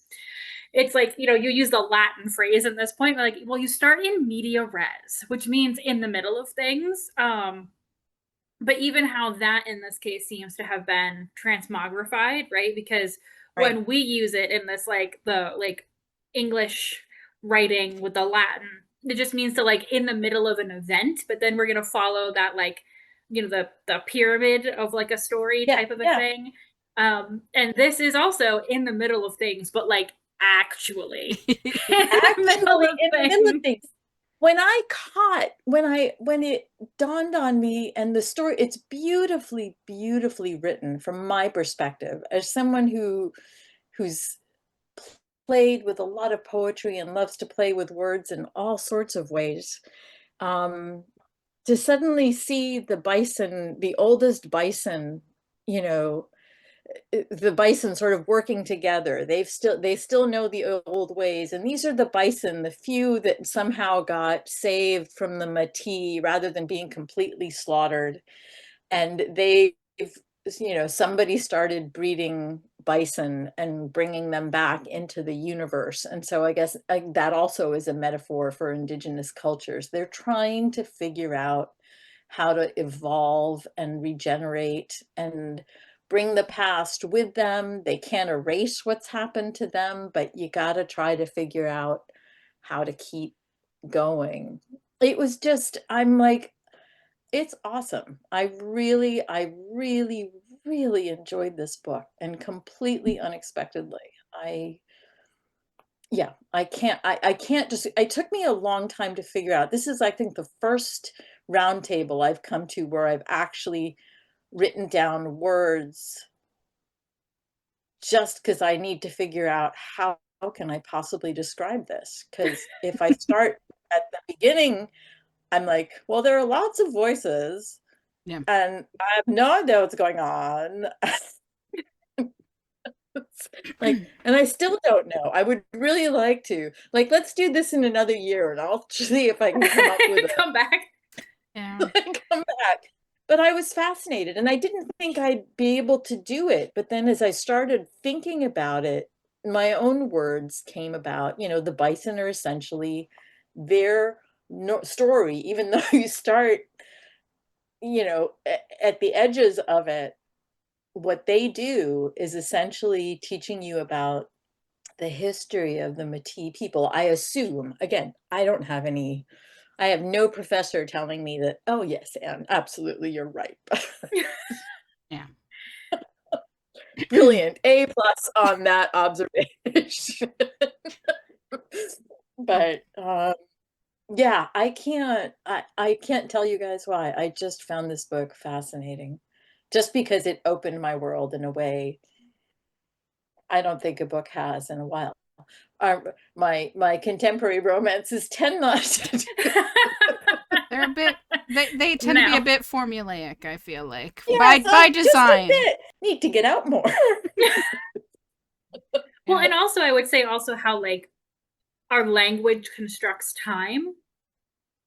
it's like, you use the Latin phrase in this point, like, well, you start in media res, which means in the middle of things. But even how that in this case seems to have been transmogrified, right? Because Right. when we use it in this like the like English writing with the Latin, it just means to like in the middle of an event, but then we're gonna follow that like the pyramid of like a story Yeah. type of a Yeah. thing. And this is also in the middle of things, but like actually in the middle Actually, of in the middle of things. things, when it dawned on me, and the story, it's beautifully, beautifully written from my perspective as someone who's played with a lot of poetry and loves to play with words in all sorts of ways. Um, to suddenly see the bison, the oldest bison, you know, the bison sort of working together. They still know the old ways, and these are the bison, the few that somehow got saved from the Métis rather than being completely slaughtered. And they've, you know, somebody started breeding bison and bringing them back into the universe. And so I guess that also is a metaphor for indigenous cultures. They're trying to figure out how to evolve and regenerate and bring the past with them. They can't erase what's happened to them, but you got to try to figure out how to keep going. It was just, I'm like, it's awesome. I really, really enjoyed this book, and completely unexpectedly. I Yeah, I can't just, it took me a long time to figure out. This is, I think, the first roundtable I've come to where I've actually written down words just because I need to figure out how can I possibly describe this? Because if I start at the beginning, I'm like, well, there are lots of voices Yeah. and I have no idea what's going on. Like, and I still don't know. I would really like to. Like, let's do this in another year and I'll see if I can come up with Come back. Yeah. come back. But I was fascinated and I didn't think I'd be able to do it. But then as I started thinking about it, my own words came about. You know, the bison are essentially their story, even though you start, you know, at the edges of it. What they do is essentially teaching you about the history of the Métis people. I assume, again, I have no professor telling me that, oh yes, Anne, absolutely, you're right. Yeah. Brilliant. A plus on that observation. But yeah, I can't tell you guys why. I just found this book fascinating. Just because it opened my world in a way I don't think a book has in a while. My contemporary romances tend not to do. They're a bit they tend to be a No. bit formulaic, I feel like. Yes, By just a design. bit. Need to get out more. Well, Yeah. and also I would say also how like our language constructs time.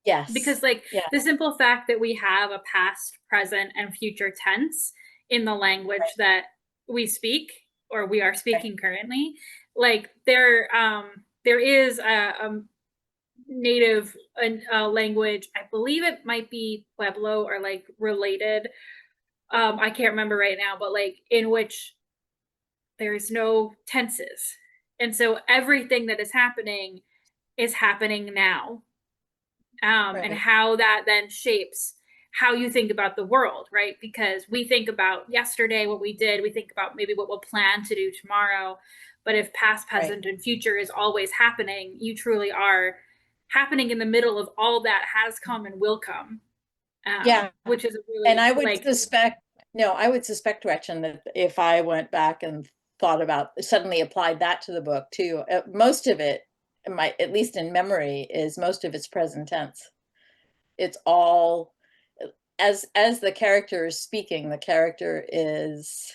Yes. Because like Yeah, the simple fact that we have a past, present, and future tense in the language right, that we speak or we are right, speaking currently, like there is a native language. I believe it might be Pueblo or like related. I can't remember right now, but like in which there's no tenses, and so everything that is happening now, and right, how that then shapes how you think about the world, right? Because we think about yesterday, what we did, we think about maybe what we'll plan to do tomorrow. But if past, right. present, and future is always happening, you truly are happening in the middle of all that has come and will come, Yeah, which is a and really I would like, suspect, no, I would suspect, Gretchen, that if I went back and thought about, suddenly applied that to the book too, most of it, at least in memory, is most of it's present tense. It's all, as the character is speaking, the character is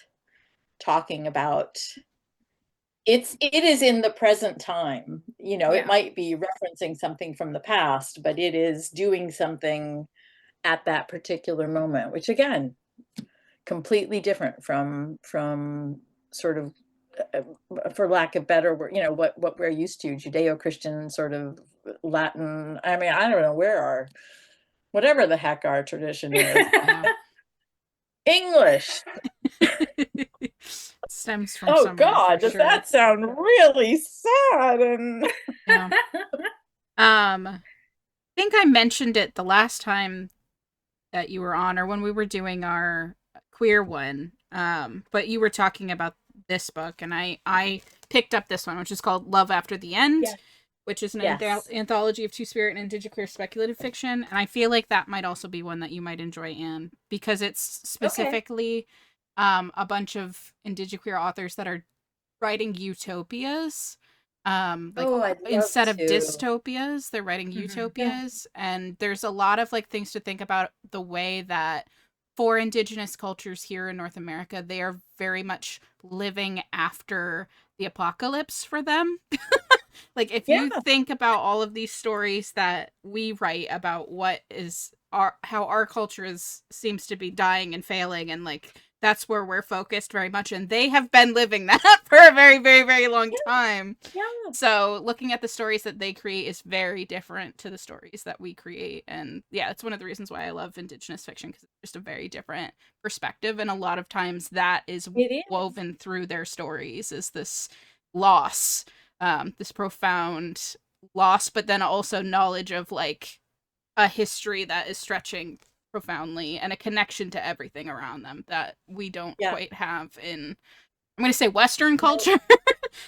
talking about, it is in the present time. You know, it yeah. might be referencing something from the past, but it is doing something at that particular moment, which again, completely different from sort of, for lack of better word, you know, what we're used to, Judeo-Christian sort of Latin. I mean, I don't know where our, whatever the heck our tradition is. Yeah. English. Stems from Oh somewhere for God, does sure. that sound really sad? And Yeah. I think I mentioned it the last time that you were on, or when we were doing our queer one. But you were talking about this book, and I picked up this one, which is called Love After the End, yeah, which is an yes, anthology of two-spirit and indigiqueer speculative fiction. And I feel like that might also be one that you might enjoy, Anne, because it's okay, specifically a bunch of indigiqueer authors that are writing utopias, Like Oh, I'd love instead of to. dystopias, they're writing Yeah. utopias, and there's a lot of like things to think about the way that for indigenous cultures here in North America, they are very much living after the apocalypse for them. Like if Yeah. you think about all of these stories that we write about what is our how our culture is seems to be dying and failing, and like that's where we're focused very much, and they have been living that for a very very very long time. Yeah. So looking at the stories that they create is very different to the stories that we create. And yeah, it's one of the reasons why I love Indigenous fiction, because it's just a very different perspective. And a lot of times that is It is. woven through their stories is this loss, this profound loss, but then also knowledge of like a history that is stretching profoundly and a connection to everything around them that we don't Yeah. quite have in, I'm going to say, Western No, culture.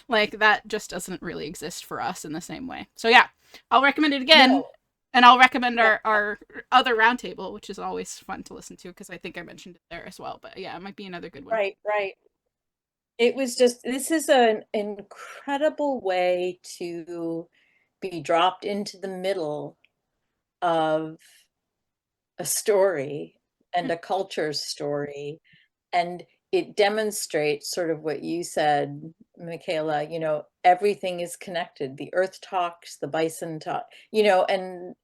Like that just doesn't really exist for us in the same way. So yeah, I'll recommend it again. no. And I'll recommend Yeah. our other roundtable, which is always fun to listen to because I think I mentioned it there as well. But yeah, it might be another good one. Right, right. It was just, this is an incredible way to be dropped into the middle of a story and Mm, a culture's story. And it demonstrates sort of what you said, Michaela, everything is connected. The earth talks, the bison talk, and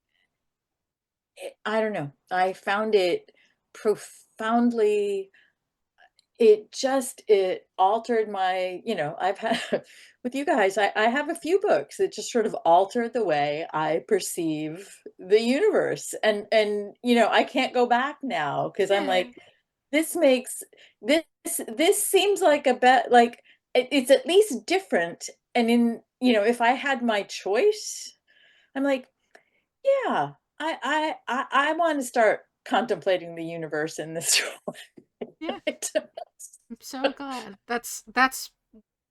I don't know. I found it profoundly, it altered my, I've had with you guys, I have a few books that just sort of alter the way I perceive the universe. And I can't go back now because I'm yeah. like, this makes this this seems like a bet like it's at least different. And if I had my choice, I'm like, yeah, I want to start contemplating the universe in this Yeah. way. I'm so glad. That's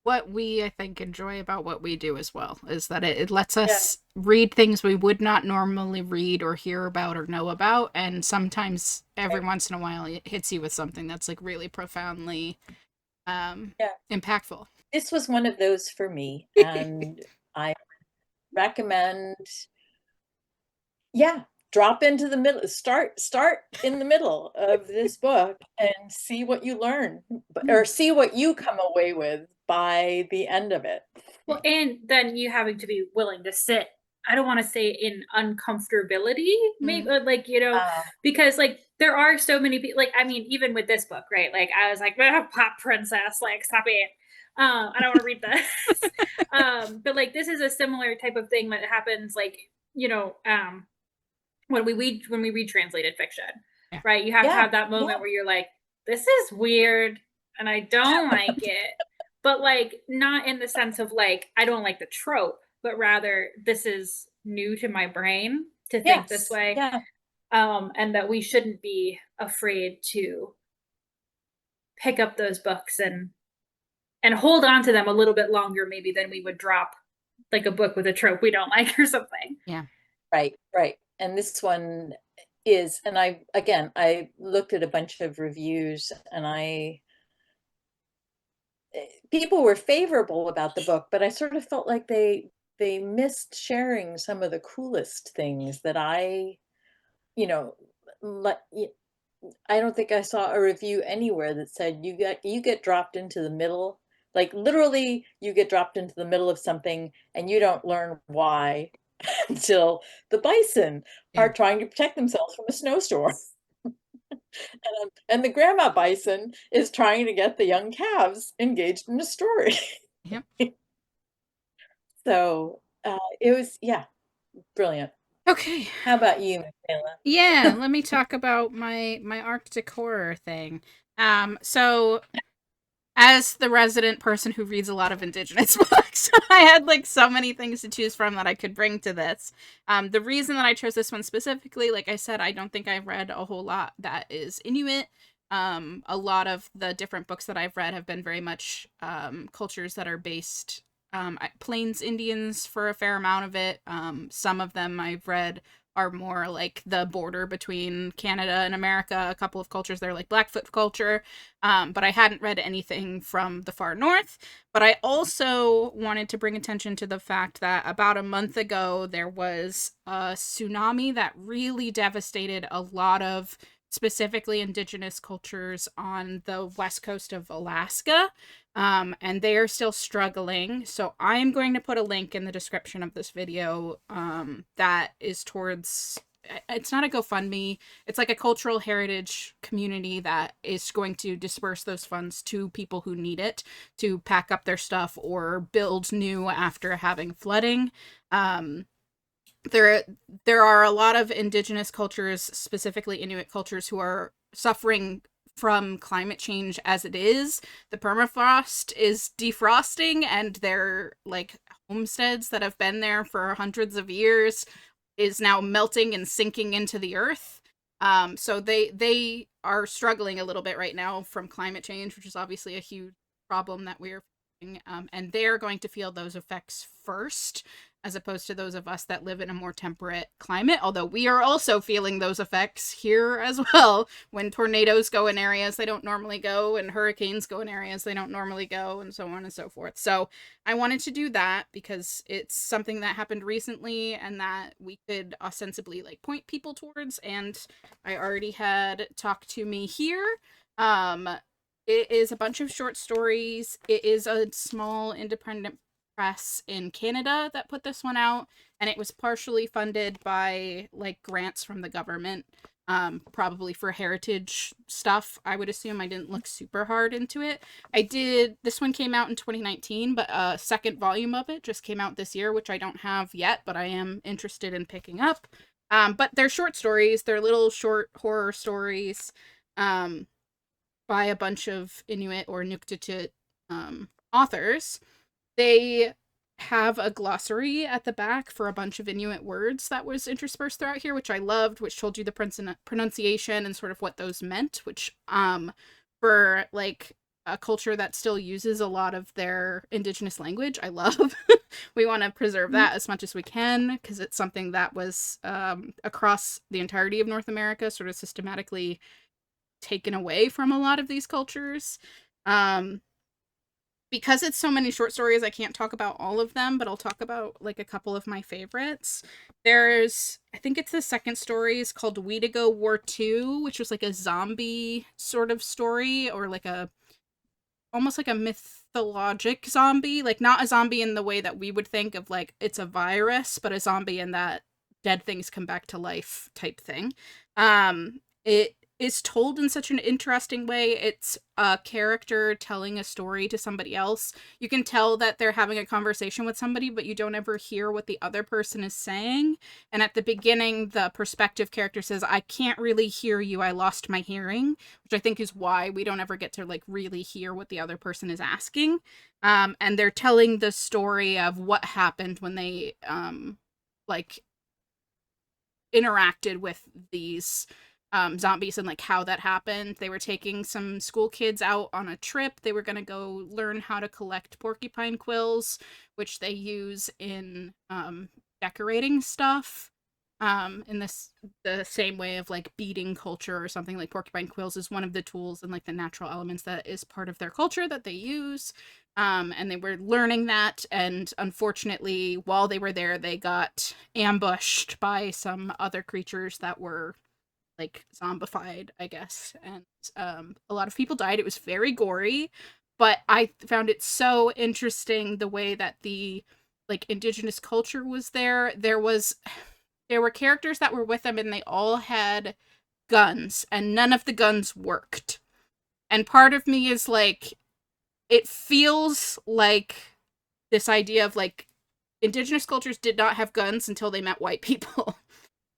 what we I think enjoy about what we do as well, is that it lets Yeah, us read things we would not normally read or hear about or know about, and sometimes every right. once in a while it hits you with something that's like really profoundly Yeah. impactful. This was one of those for me, and I recommend, yeah, drop into the middle, start in the middle of this book and see what you learn, or Hmm. see what you come away with by the end of it. Well, and then you having to be willing to sit, I don't wanna say in uncomfortability, maybe, Mm. like, Uh, because, like, there are so many people. Like, I mean, even with this book, right? Like, I was like, "Ah, pop princess, like, stop it. I don't wanna read this." But, like, this is a similar type of thing that happens, like, you know, um, when we read translated fiction, Yeah. right? You have to yeah, have that moment yeah, where you're like, "This is weird, and I don't like it." But, like, not in the sense of, like, I don't like the trope, but rather this is new to my brain to think this yes, way, yeah, and that we shouldn't be afraid to pick up those books and hold on to them a little bit longer maybe than we would drop, like, a book with a trope we don't like or something. Yeah. right, right. And this one is, and I looked at a bunch of reviews, and people were favorable about the book, but I sort of felt like they missed sharing some of the coolest things that you know, let I don't think I saw a review anywhere that said you get dropped into the middle, like literally you get dropped into the middle of something and you don't learn why until the bison Yeah. are trying to protect themselves from a snowstorm. And the grandma bison is trying to get the young calves engaged in a story. Yep. So, it was, yeah, brilliant. Okay. How about you, Michaela? Yeah, let me talk about my Arctic horror thing. So as the resident person who reads a lot of indigenous books, I had like so many things to choose from that I could bring to this. The reason that I chose this one specifically, like I said, I don't think I've read a whole lot that is Inuit. A lot of the different books that I've read have been very much cultures that are based Plains Indians for a fair amount of it. Some of them I've read are more like the border between Canada and America. A couple of cultures there, like Blackfoot culture. But I hadn't read anything from the far north. But I also wanted to bring attention to the fact that about a month ago, there was a tsunami that really devastated a lot of specifically indigenous cultures on the west coast of Alaska. And they are still struggling. So I'm going to put a link in the description of this video that is towards, it's not a GoFundMe, it's like a cultural heritage community that is going to disperse those funds to people who need it to pack up their stuff or build new after having flooding. There are a lot of indigenous cultures, specifically Inuit cultures, who are suffering from climate change as it is. The permafrost is defrosting, and their like homesteads that have been there for hundreds of years is now melting and sinking into the earth. So they are struggling a little bit right now from climate change, which is obviously a huge problem that we're facing. And they're going to feel those effects first, as opposed to those of us that live in a more temperate climate, although we are also feeling those effects here as well. When tornadoes go in areas they don't normally go, and hurricanes go in areas they don't normally go, and so on and so forth. So I wanted to do that because it's something that happened recently and that we could ostensibly like point people towards, and I already had Taaqtumi here. It is a bunch of short stories. It is a small independent press in Canada that put this one out, and it was partially funded by like grants from the government, probably for heritage stuff. I would assume. I didn't look super hard into it. This one came out in 2019, but a second volume of it just came out this year, which I don't have yet, but I am interested in picking up. But they're short stories. They're little short horror stories by a bunch of Inuit or Nuktitut authors. They have a glossary at the back for a bunch of Inuit words that was interspersed throughout here, which I loved, which told you the pronunciation and sort of what those meant, which for like a culture that still uses a lot of their indigenous language, I love. We want to preserve that as much as we can, because it's something that was across the entirety of North America sort of systematically taken away from a lot of these cultures. Because it's so many short stories, I can't talk about all of them, but I'll talk about like a couple of my favorites. I think it's the second story is called Weedigo War 2, which was like a zombie sort of story, or like almost like a mythologic zombie, like not a zombie in the way that we would think of like it's a virus, but a zombie in that dead things come back to life type thing. It is told in such an interesting way. It's a character telling a story to somebody else. You can tell that they're having a conversation with somebody, but you don't ever hear what the other person is saying. And at the beginning, the perspective character says, "I can't really hear you. I lost my hearing," which I think is why we don't ever get to like really hear what the other person is asking. And they're telling the story of what happened when they like interacted with these zombies and like how that happened. They were taking some school kids out on a trip. They were going to go learn how to collect porcupine quills, which they use in decorating stuff in the same way of like beading culture or something. Like porcupine quills is one of the tools and like the natural elements that is part of their culture that they use. And they were learning that, and unfortunately while they were there they got ambushed by some other creatures that were like zombified, I guess, and a lot of people died. It was very gory, but I found it so interesting the way that the like indigenous culture was there. There were characters that were with them, and they all had guns, and none of the guns worked. And part of me is like, it feels like this idea of like indigenous cultures did not have guns until they met white people.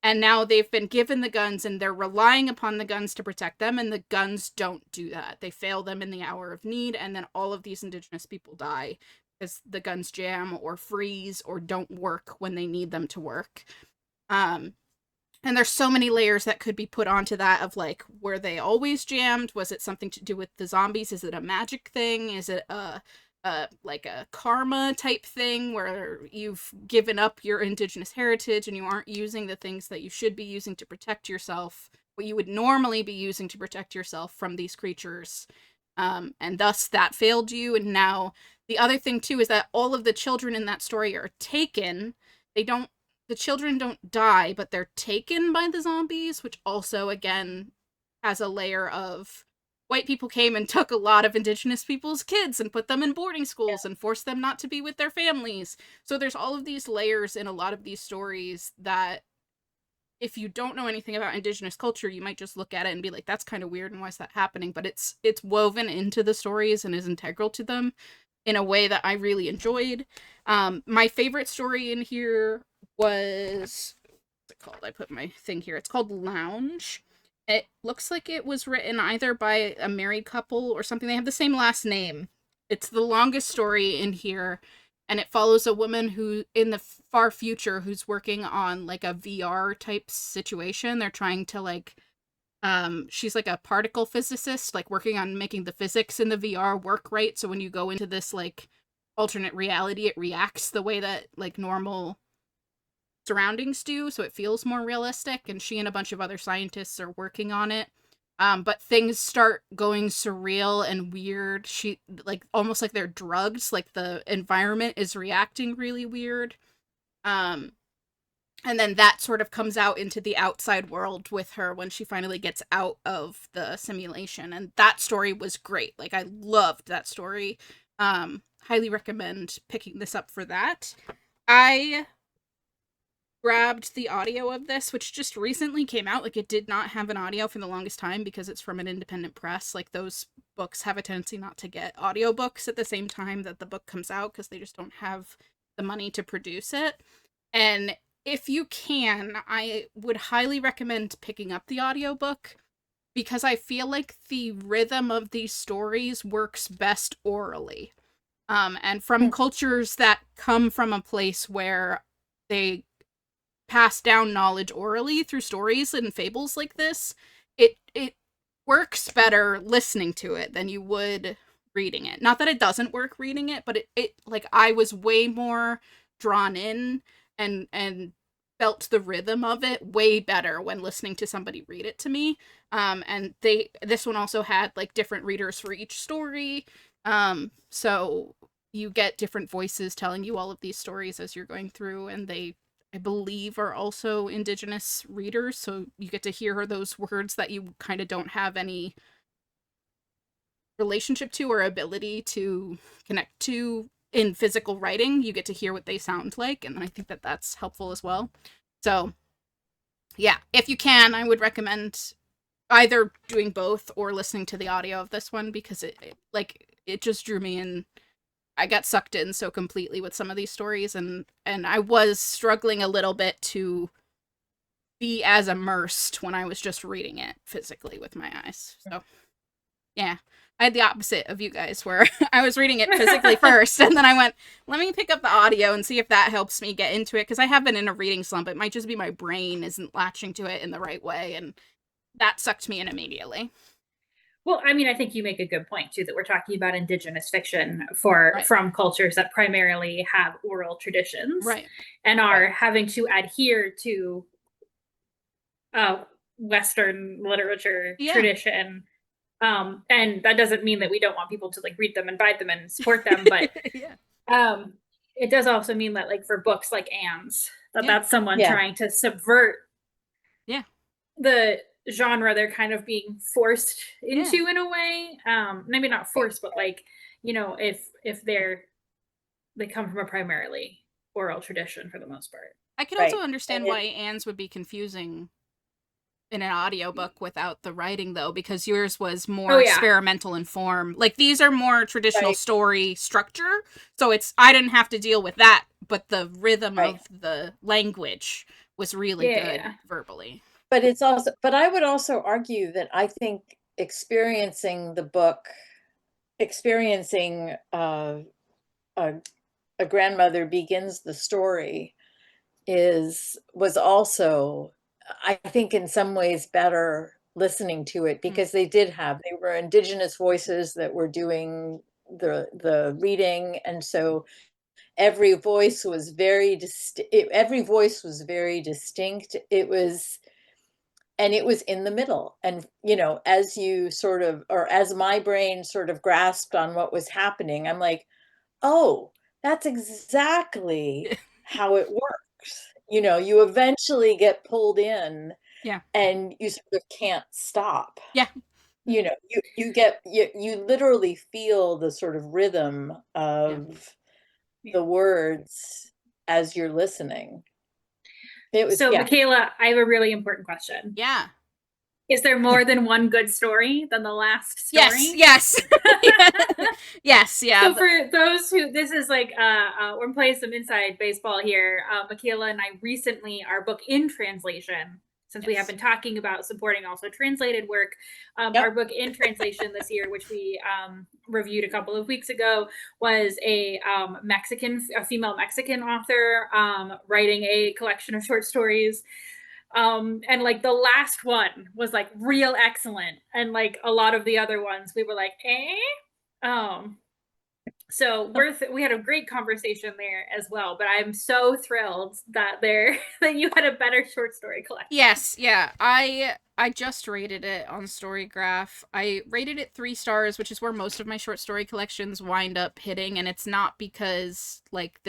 And now they've been given the guns and they're relying upon the guns to protect them, and the guns don't do that. They fail them in the hour of need, and then all of these indigenous people die because the guns jam or freeze or don't work when they need them to work. And there's so many layers that could be put onto that of like, were they always jammed? Was it something to do with the zombies? Is it a magic thing? Is it a like a karma type thing where you've given up your indigenous heritage and you aren't using the things that you should be using to protect yourself, what you would normally be using to protect yourself from these creatures. And thus that failed you. And now the other thing too is that all of the children in that story are taken. The children don't die, but they're taken by the zombies, which also again has a layer of white people came and took a lot of indigenous people's kids and put them in boarding schools and forced them not to be with their families. So there's all of these layers in a lot of these stories that if you don't know anything about indigenous culture, you might just look at it and be like, that's kind of weird and why is that happening? But it's woven into the stories and is integral to them in a way that I really enjoyed. My favorite story in here was, what's it called? I put my thing here. It's called Lounge. It looks like it was written either by a married couple or something. They have the same last name. It's the longest story in here, and it follows a woman who, in the far future, who's working on like a VR type situation. They're trying to like, she's like a particle physicist, like working on making the physics in the VR work right. So when you go into this like alternate reality, it reacts the way that like normal surroundings do, so it feels more realistic, and she and a bunch of other scientists are working on it. But things start going surreal and weird. She like almost like they're drugged, like the environment is reacting really weird. And then that sort of comes out into the outside world with her when she finally gets out of the simulation. And that story was great. Like I loved that story. Highly recommend picking this up for that. I grabbed the audio of this, which just recently came out. Like, it did not have an audio for the longest time because it's from an independent press. Like, those books have a tendency not to get audiobooks at the same time that the book comes out because they just don't have the money to produce it. And if you can, I would highly recommend picking up the audiobook because I feel like the rhythm of these stories works best orally. And from cultures that come from a place where they pass down knowledge orally through stories and fables like this, it works better listening to it than you would reading it. Not that it doesn't work reading it, but it like I was way more drawn in and felt the rhythm of it way better when listening to somebody read it to me. And this one also had like different readers for each story. So you get different voices telling you all of these stories as you're going through, and they, I believe, are also indigenous readers, so you get to hear those words that you kind of don't have any relationship to or ability to connect to in physical writing. You get to hear what they sound like, and I think that that's helpful as well. So yeah, if you can, I would recommend either doing both or listening to the audio of this one because it just drew me in. I got sucked in so completely with some of these stories, and I was struggling a little bit to be as immersed when I was just reading it physically with my eyes. So, yeah. I had the opposite of you guys where I was reading it physically first, and then I went, let me pick up the audio and see if that helps me get into it, because I have been in a reading slump. It might just be my brain isn't latching to it in the right way, and that sucked me in immediately. Well, I mean, I think you make a good point too that we're talking about indigenous fiction Right. from cultures that primarily have oral traditions, Right. and are having to adhere to Western literature Yeah. tradition. And that doesn't mean that we don't want people to like read them and buy them and support them, but Yeah. it does also mean that like for books like Anne's, Yeah. that's someone Yeah. trying to subvert Yeah. the genre they're kind of being forced into Yeah. in a way. Maybe not forced, but like, you know, if they come from a primarily oral tradition for the most part. I could also Right. understand And why Anne's would be confusing in an audiobook without the writing, though, because yours was more Oh yeah. experimental in form. Like, these are more traditional right, story structure, so I didn't have to deal with that, but the rhythm right. of the language was really Yeah, good yeah. verbally. But it's also, but I would also argue that I think experiencing the book, experiencing a, a grandmother begins the story was also, I think, in some ways better listening to it because they were indigenous voices that were doing the reading, and so every voice was very every voice was very distinct. It was in the middle, and as you sort of, or as my brain sort of grasped on what was happening, I'm like, oh, that's exactly how it works. You eventually get pulled in, Yeah. and you sort of can't stop. Yeah. You literally feel the sort of rhythm Yeah. of Yeah. the words as you're listening. It was, So, yeah. Michaela, I have a really important question. Yeah. Is there more than one good story than the last story? Yes. Yes. Yeah. So for those who, this is like, we're playing some inside baseball here. Michaela and I recently, our book in translation, since we have been talking about supporting also translated work, our book in translation this year, which we reviewed a couple of weeks ago, was a female Mexican author writing a collection of short stories. And like the last one was like real excellent, and like a lot of the other ones we were like, so we had a great conversation there as well. But I'm so thrilled that that you had a better short story collection. Yes, yeah. I just rated it on Storygraph. I rated it 3 stars, which is where most of my short story collections wind up hitting, and it's not because like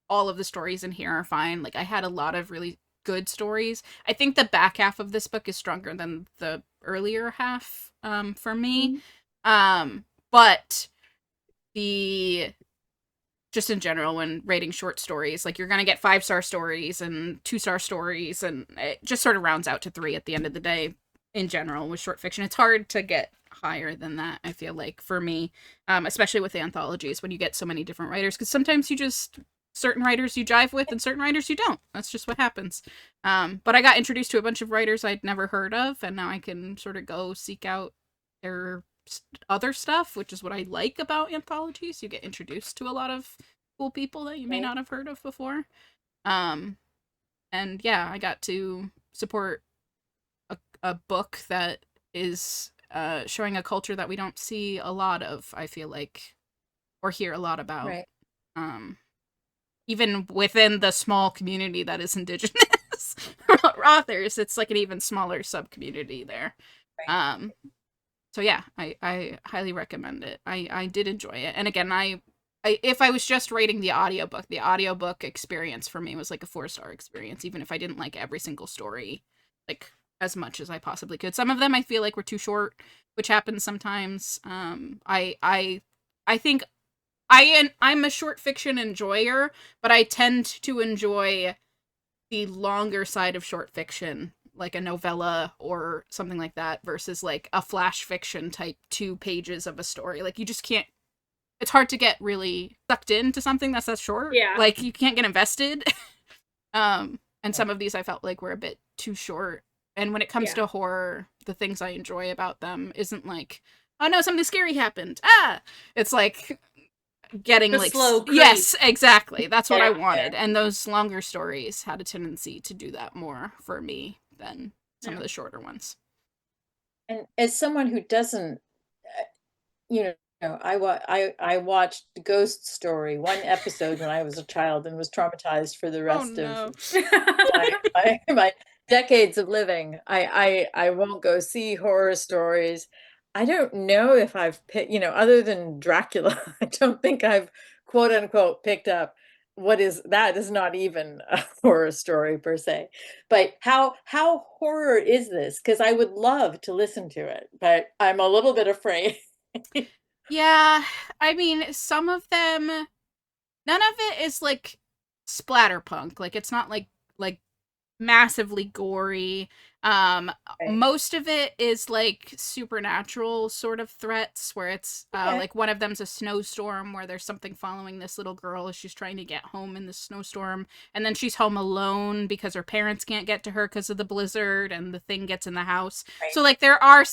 all of the stories in here are fine. Like I had a lot of really good stories. I think the back half of this book is stronger than the earlier half for me. But the just in general, when rating short stories, like you're gonna get 5-star stories and 2-star stories, and it just sort of rounds out to 3 at the end of the day. In general, with short fiction, it's hard to get higher than that, I feel like, for me, especially with anthologies, when you get so many different writers, because sometimes certain writers you jive with and certain writers you don't. That's just what happens. But I got introduced to a bunch of writers I'd never heard of, and now I can sort of go seek out their other stuff, which is what I like about anthologies. You get introduced to a lot of cool people that you may not have heard of before. And yeah, I got to support a book that is showing a culture that we don't see a lot of, I feel like, or hear a lot about. Right. Even within the small community that is Indigenous authors, it's like an even smaller sub community there. Right. So yeah, I highly recommend it. I did enjoy it. And again, if I was just rating the audiobook experience for me was like a 4-star experience, even if I didn't like every single story like as much as I possibly could. Some of them I feel like were too short, which happens sometimes. I think I'm a short fiction enjoyer, but I tend to enjoy the longer side of short fiction, like a novella or something like that, versus like a flash fiction type 2 pages of a story. Like you just can't, it's hard to get really sucked into something that's that short. Yeah. Like you can't get invested. And some of these I felt like were a bit too short. And when it comes to horror, the things I enjoy about them isn't like, oh no, something scary happened. It's like getting the like slow creep. Yes, exactly. That's what I wanted. Yeah. And those longer stories had a tendency to do that more for me than some of the shorter ones. And as someone who doesn't, I watched Ghost Story, one episode when I was a child, and was traumatized for the rest of my decades of living. I won't go see horror stories. I don't know if I've picked, other than Dracula, I don't think I've quote unquote picked up that is not even a horror story per se. But how horror is this? Because I would love to listen to it, but I'm a little bit afraid. Yeah, I mean, some of them, none of it is like splatterpunk. Like it's not like massively gory. Most of it is like supernatural sort of threats, where it's like one of them's a snowstorm where there's something following this little girl as she's trying to get home in the snowstorm, and then she's home alone because her parents can't get to her because of the blizzard, and the thing gets in the house. So like there are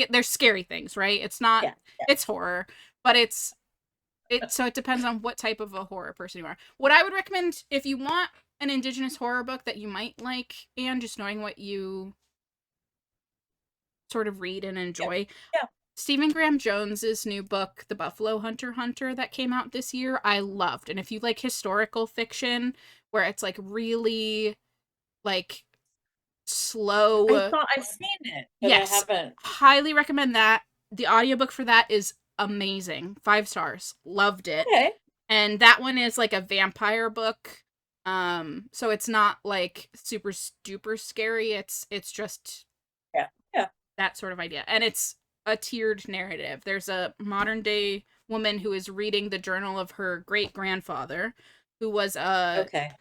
there's scary things, right? It's not it's horror, but so it depends on what type of a horror person you are. What I would recommend if you want an Indigenous horror book that you might like, and just knowing what you sort of read and enjoy. Stephen Graham Jones's new book, The Buffalo Hunter, that came out this year, I loved. And if you like historical fiction where it's like really like I slow, thought I've seen it, but I yes, haven't. highly recommend that. The audiobook for that is amazing. 5 stars. Loved it. Okay. And that one is like a vampire book. So it's not like super duper scary. It's just Yeah. Yeah. that sort of idea. And it's a tiered narrative. There's a modern day woman who is reading the journal of her great grandfather, who was a Okay.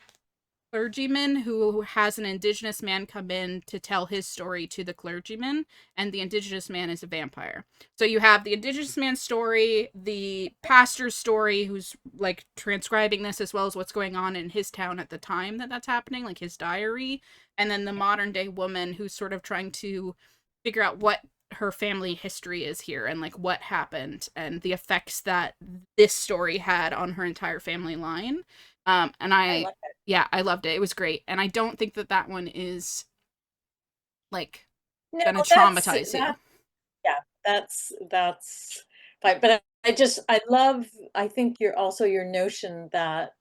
clergyman who has an indigenous man come in to tell his story to the clergyman, and the indigenous man is a vampire. So you have the indigenous man's story, the pastor's story, who's like transcribing this, as well as what's going on in his town at the time that that's happening, like his diary, and then the modern day woman who's sort of trying to figure out what her family history is here and like what happened and the effects that this story had on her entire family line. And I like it. yeah, I loved it. It was great. And I don't think that that one is like No, gonna that's traumatize you. that. Yeah, that's fine. But I love. I think your notion that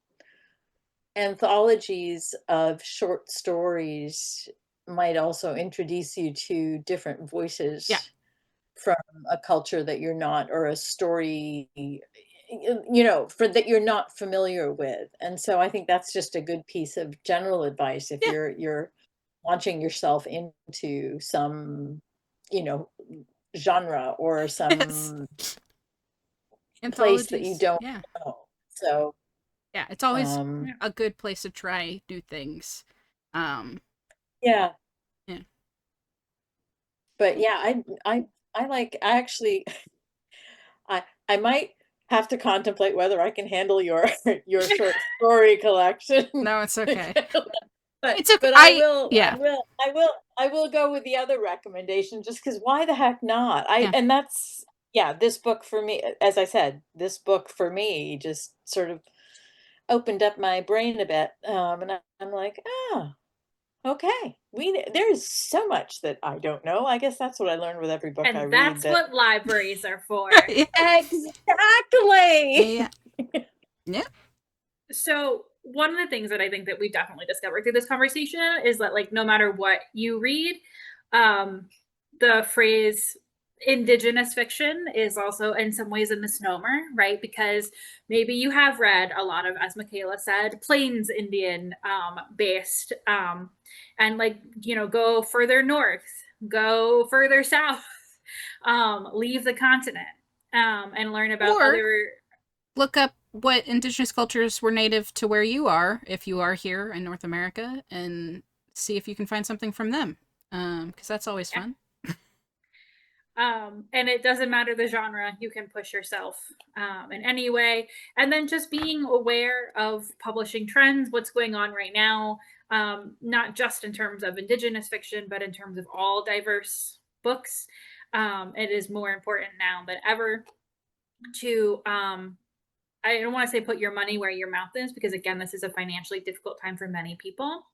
anthologies of short stories might also introduce you to different Yeah. voices from a culture that you're not, or a story, you know, for that you're not familiar with. And so I think that's just a good piece of general advice if Yeah. you're launching yourself into some, you know, genre or Yes. some place that you Anthologies. don't Yeah. know. So, Yeah. It's always um, a good place to try new things. Um, yeah, yeah. but yeah, I like, I actually, I might have to contemplate whether I can handle your your short story collection. No, it's okay. It's okay. But Yeah. I will go with the other recommendation just because why the heck not? I Yeah. and that's yeah, this book for me, as I said, this book for me just sort of opened up my brain a bit. And I'm like, oh, okay. There's so much that I don't know. I guess that's what I learned with every book I And read. that's That what libraries are for. Yeah. exactly. Yeah. Yeah. So one of the things that I think that we definitely discovered through this conversation is that like no matter what you read, um, the phrase indigenous fiction is also in some ways a misnomer, right? Because maybe you have read a lot of, as Michaela said, Plains Indian based, and like go further north, go further south, leave the continent, and learn about Or other. look up what indigenous cultures were native to where you are, if you are here in North America, and see if you can find something from them. Because that's always Yeah. fun. And it doesn't matter the genre, you can push yourself in any way. And then just being aware of publishing trends, what's going on right now, not just in terms of indigenous fiction, but in terms of all diverse books. It is more important now than ever to I don't want to say put your money where your mouth is, because again, this is a financially difficult time for many people,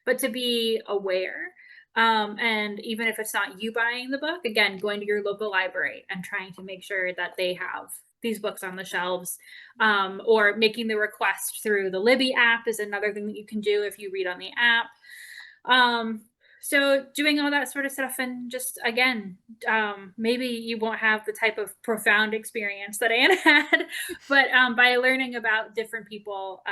but to be aware. And even if it's not you buying the book, again, going to your local library and trying to make sure that they have these books on the shelves, or making the request through the Libby app is another thing that you can do if you read on the app. Um, so doing all that sort of stuff, and just again, maybe you won't have the type of profound experience that Anne had, but by learning about different people,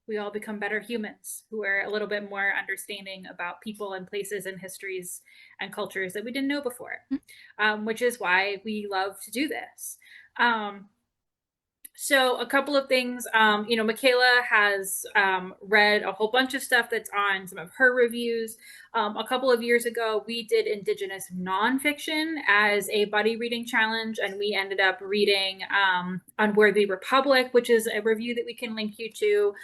we all become better humans who are a little bit more understanding about people and places and histories and cultures that we didn't know before, which is why we love to do this. So a couple of things, Michaela has read a whole bunch of stuff that's on some of her reviews. A couple of years ago, we did Indigenous nonfiction as a buddy reading challenge, and we ended up reading Unworthy Republic, which is a review that we can link you to.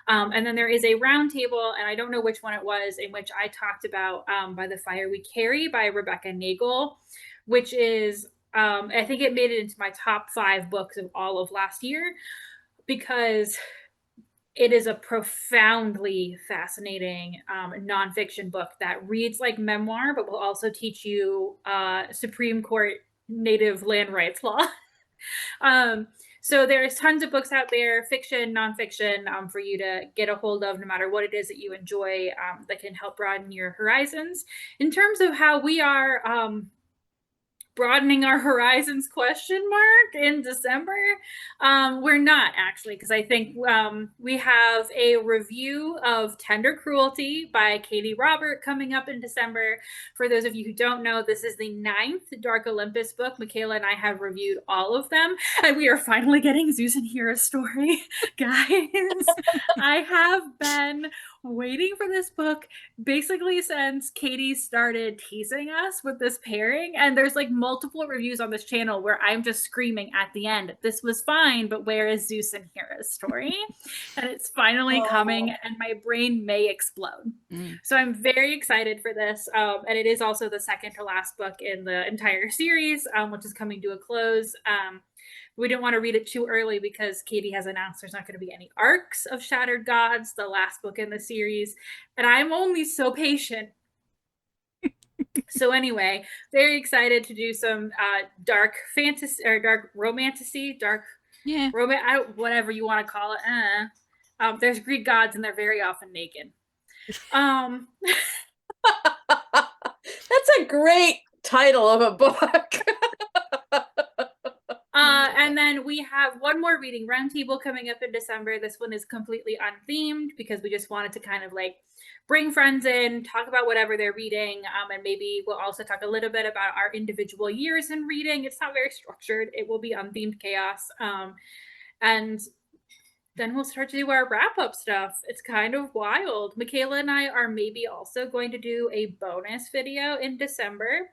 And then there is a roundtable, and I don't know which one it was, in which I talked about By the Fire We Carry by Rebecca Nagel, which is I think it made it into my top 5 books of all of last year, because it is a profoundly fascinating nonfiction book that reads like memoir, but will also teach you Supreme Court native land rights law. um, so there's tons of books out there, fiction, nonfiction, for you to get a hold of, no matter what it is that you enjoy, that can help broaden your horizons. In terms of how we are broadening our horizons in December, we're not actually, because I think we have a review of Tender Cruelty by Katie Robert coming up in December. For those of you who don't know, this is the 9th Dark Olympus book. Michaela and I have reviewed all of them, and we are finally getting Zeus and Hera's story. Guys, I have been waiting for this book basically since Katie started teasing us with this pairing, and there's like multiple reviews on this channel where I'm just screaming at the end, this was fine, but where is Zeus and Hera's story? And it's finally coming, and my brain may explode. So I'm very excited for this, and it is also the second to last book in the entire series, which is coming to a close. We didn't want to read it too early because Katie has announced there's not going to be any arcs of Shattered Gods, the last book in the series, and I'm only so patient. So anyway, very excited to do some dark fantasy or dark romantasy, whatever you want to call it. There's Greek gods and they're very often naked. That's a great title of a book. And then we have one more reading roundtable coming up in December. This one is completely unthemed because we just wanted to kind of like bring friends in, talk about whatever they're reading, and maybe we'll also talk a little bit about our individual years in reading. It's not very structured. It will be unthemed chaos. And then we'll start to do our wrap-up stuff. It's kind of wild. Michaela and I are maybe also going to do a bonus video in December,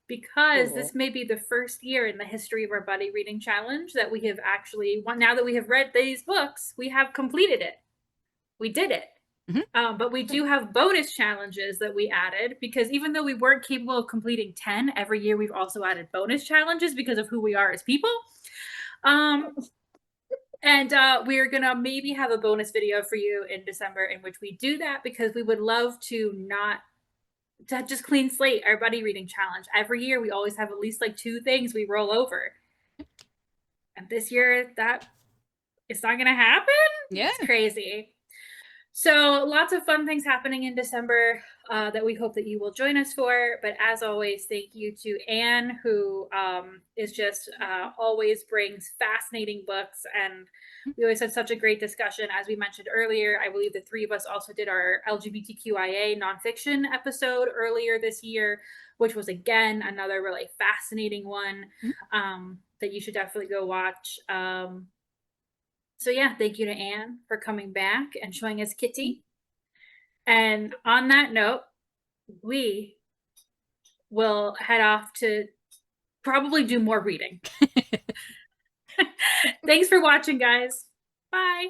because this may be the first year in the history of our buddy reading challenge that we have actually, now that we have read these books, we have completed it. We did it. But we do have bonus challenges that we added, because even though we weren't capable of completing 10 every year, we've also added bonus challenges because of who we are as people. And we're gonna maybe have a bonus video for you in December in which we do that, because we would love to just clean slate our buddy reading challenge. Every year we always have at least like 2 things we roll over, and this year that it's not gonna happen. It's crazy. So lots of fun things happening in December that we hope that you will join us for. But as always, thank you to Anne, who is just always brings fascinating books, and we always had such a great discussion. As we mentioned earlier, I believe the 3 of us also did our LGBTQIA nonfiction episode earlier this year, which was again another really fascinating one that you should definitely go watch. So yeah, thank you to Anne for coming back and showing us Kitty. And on that note, we will head off to probably do more reading. Thanks for watching, guys. Bye.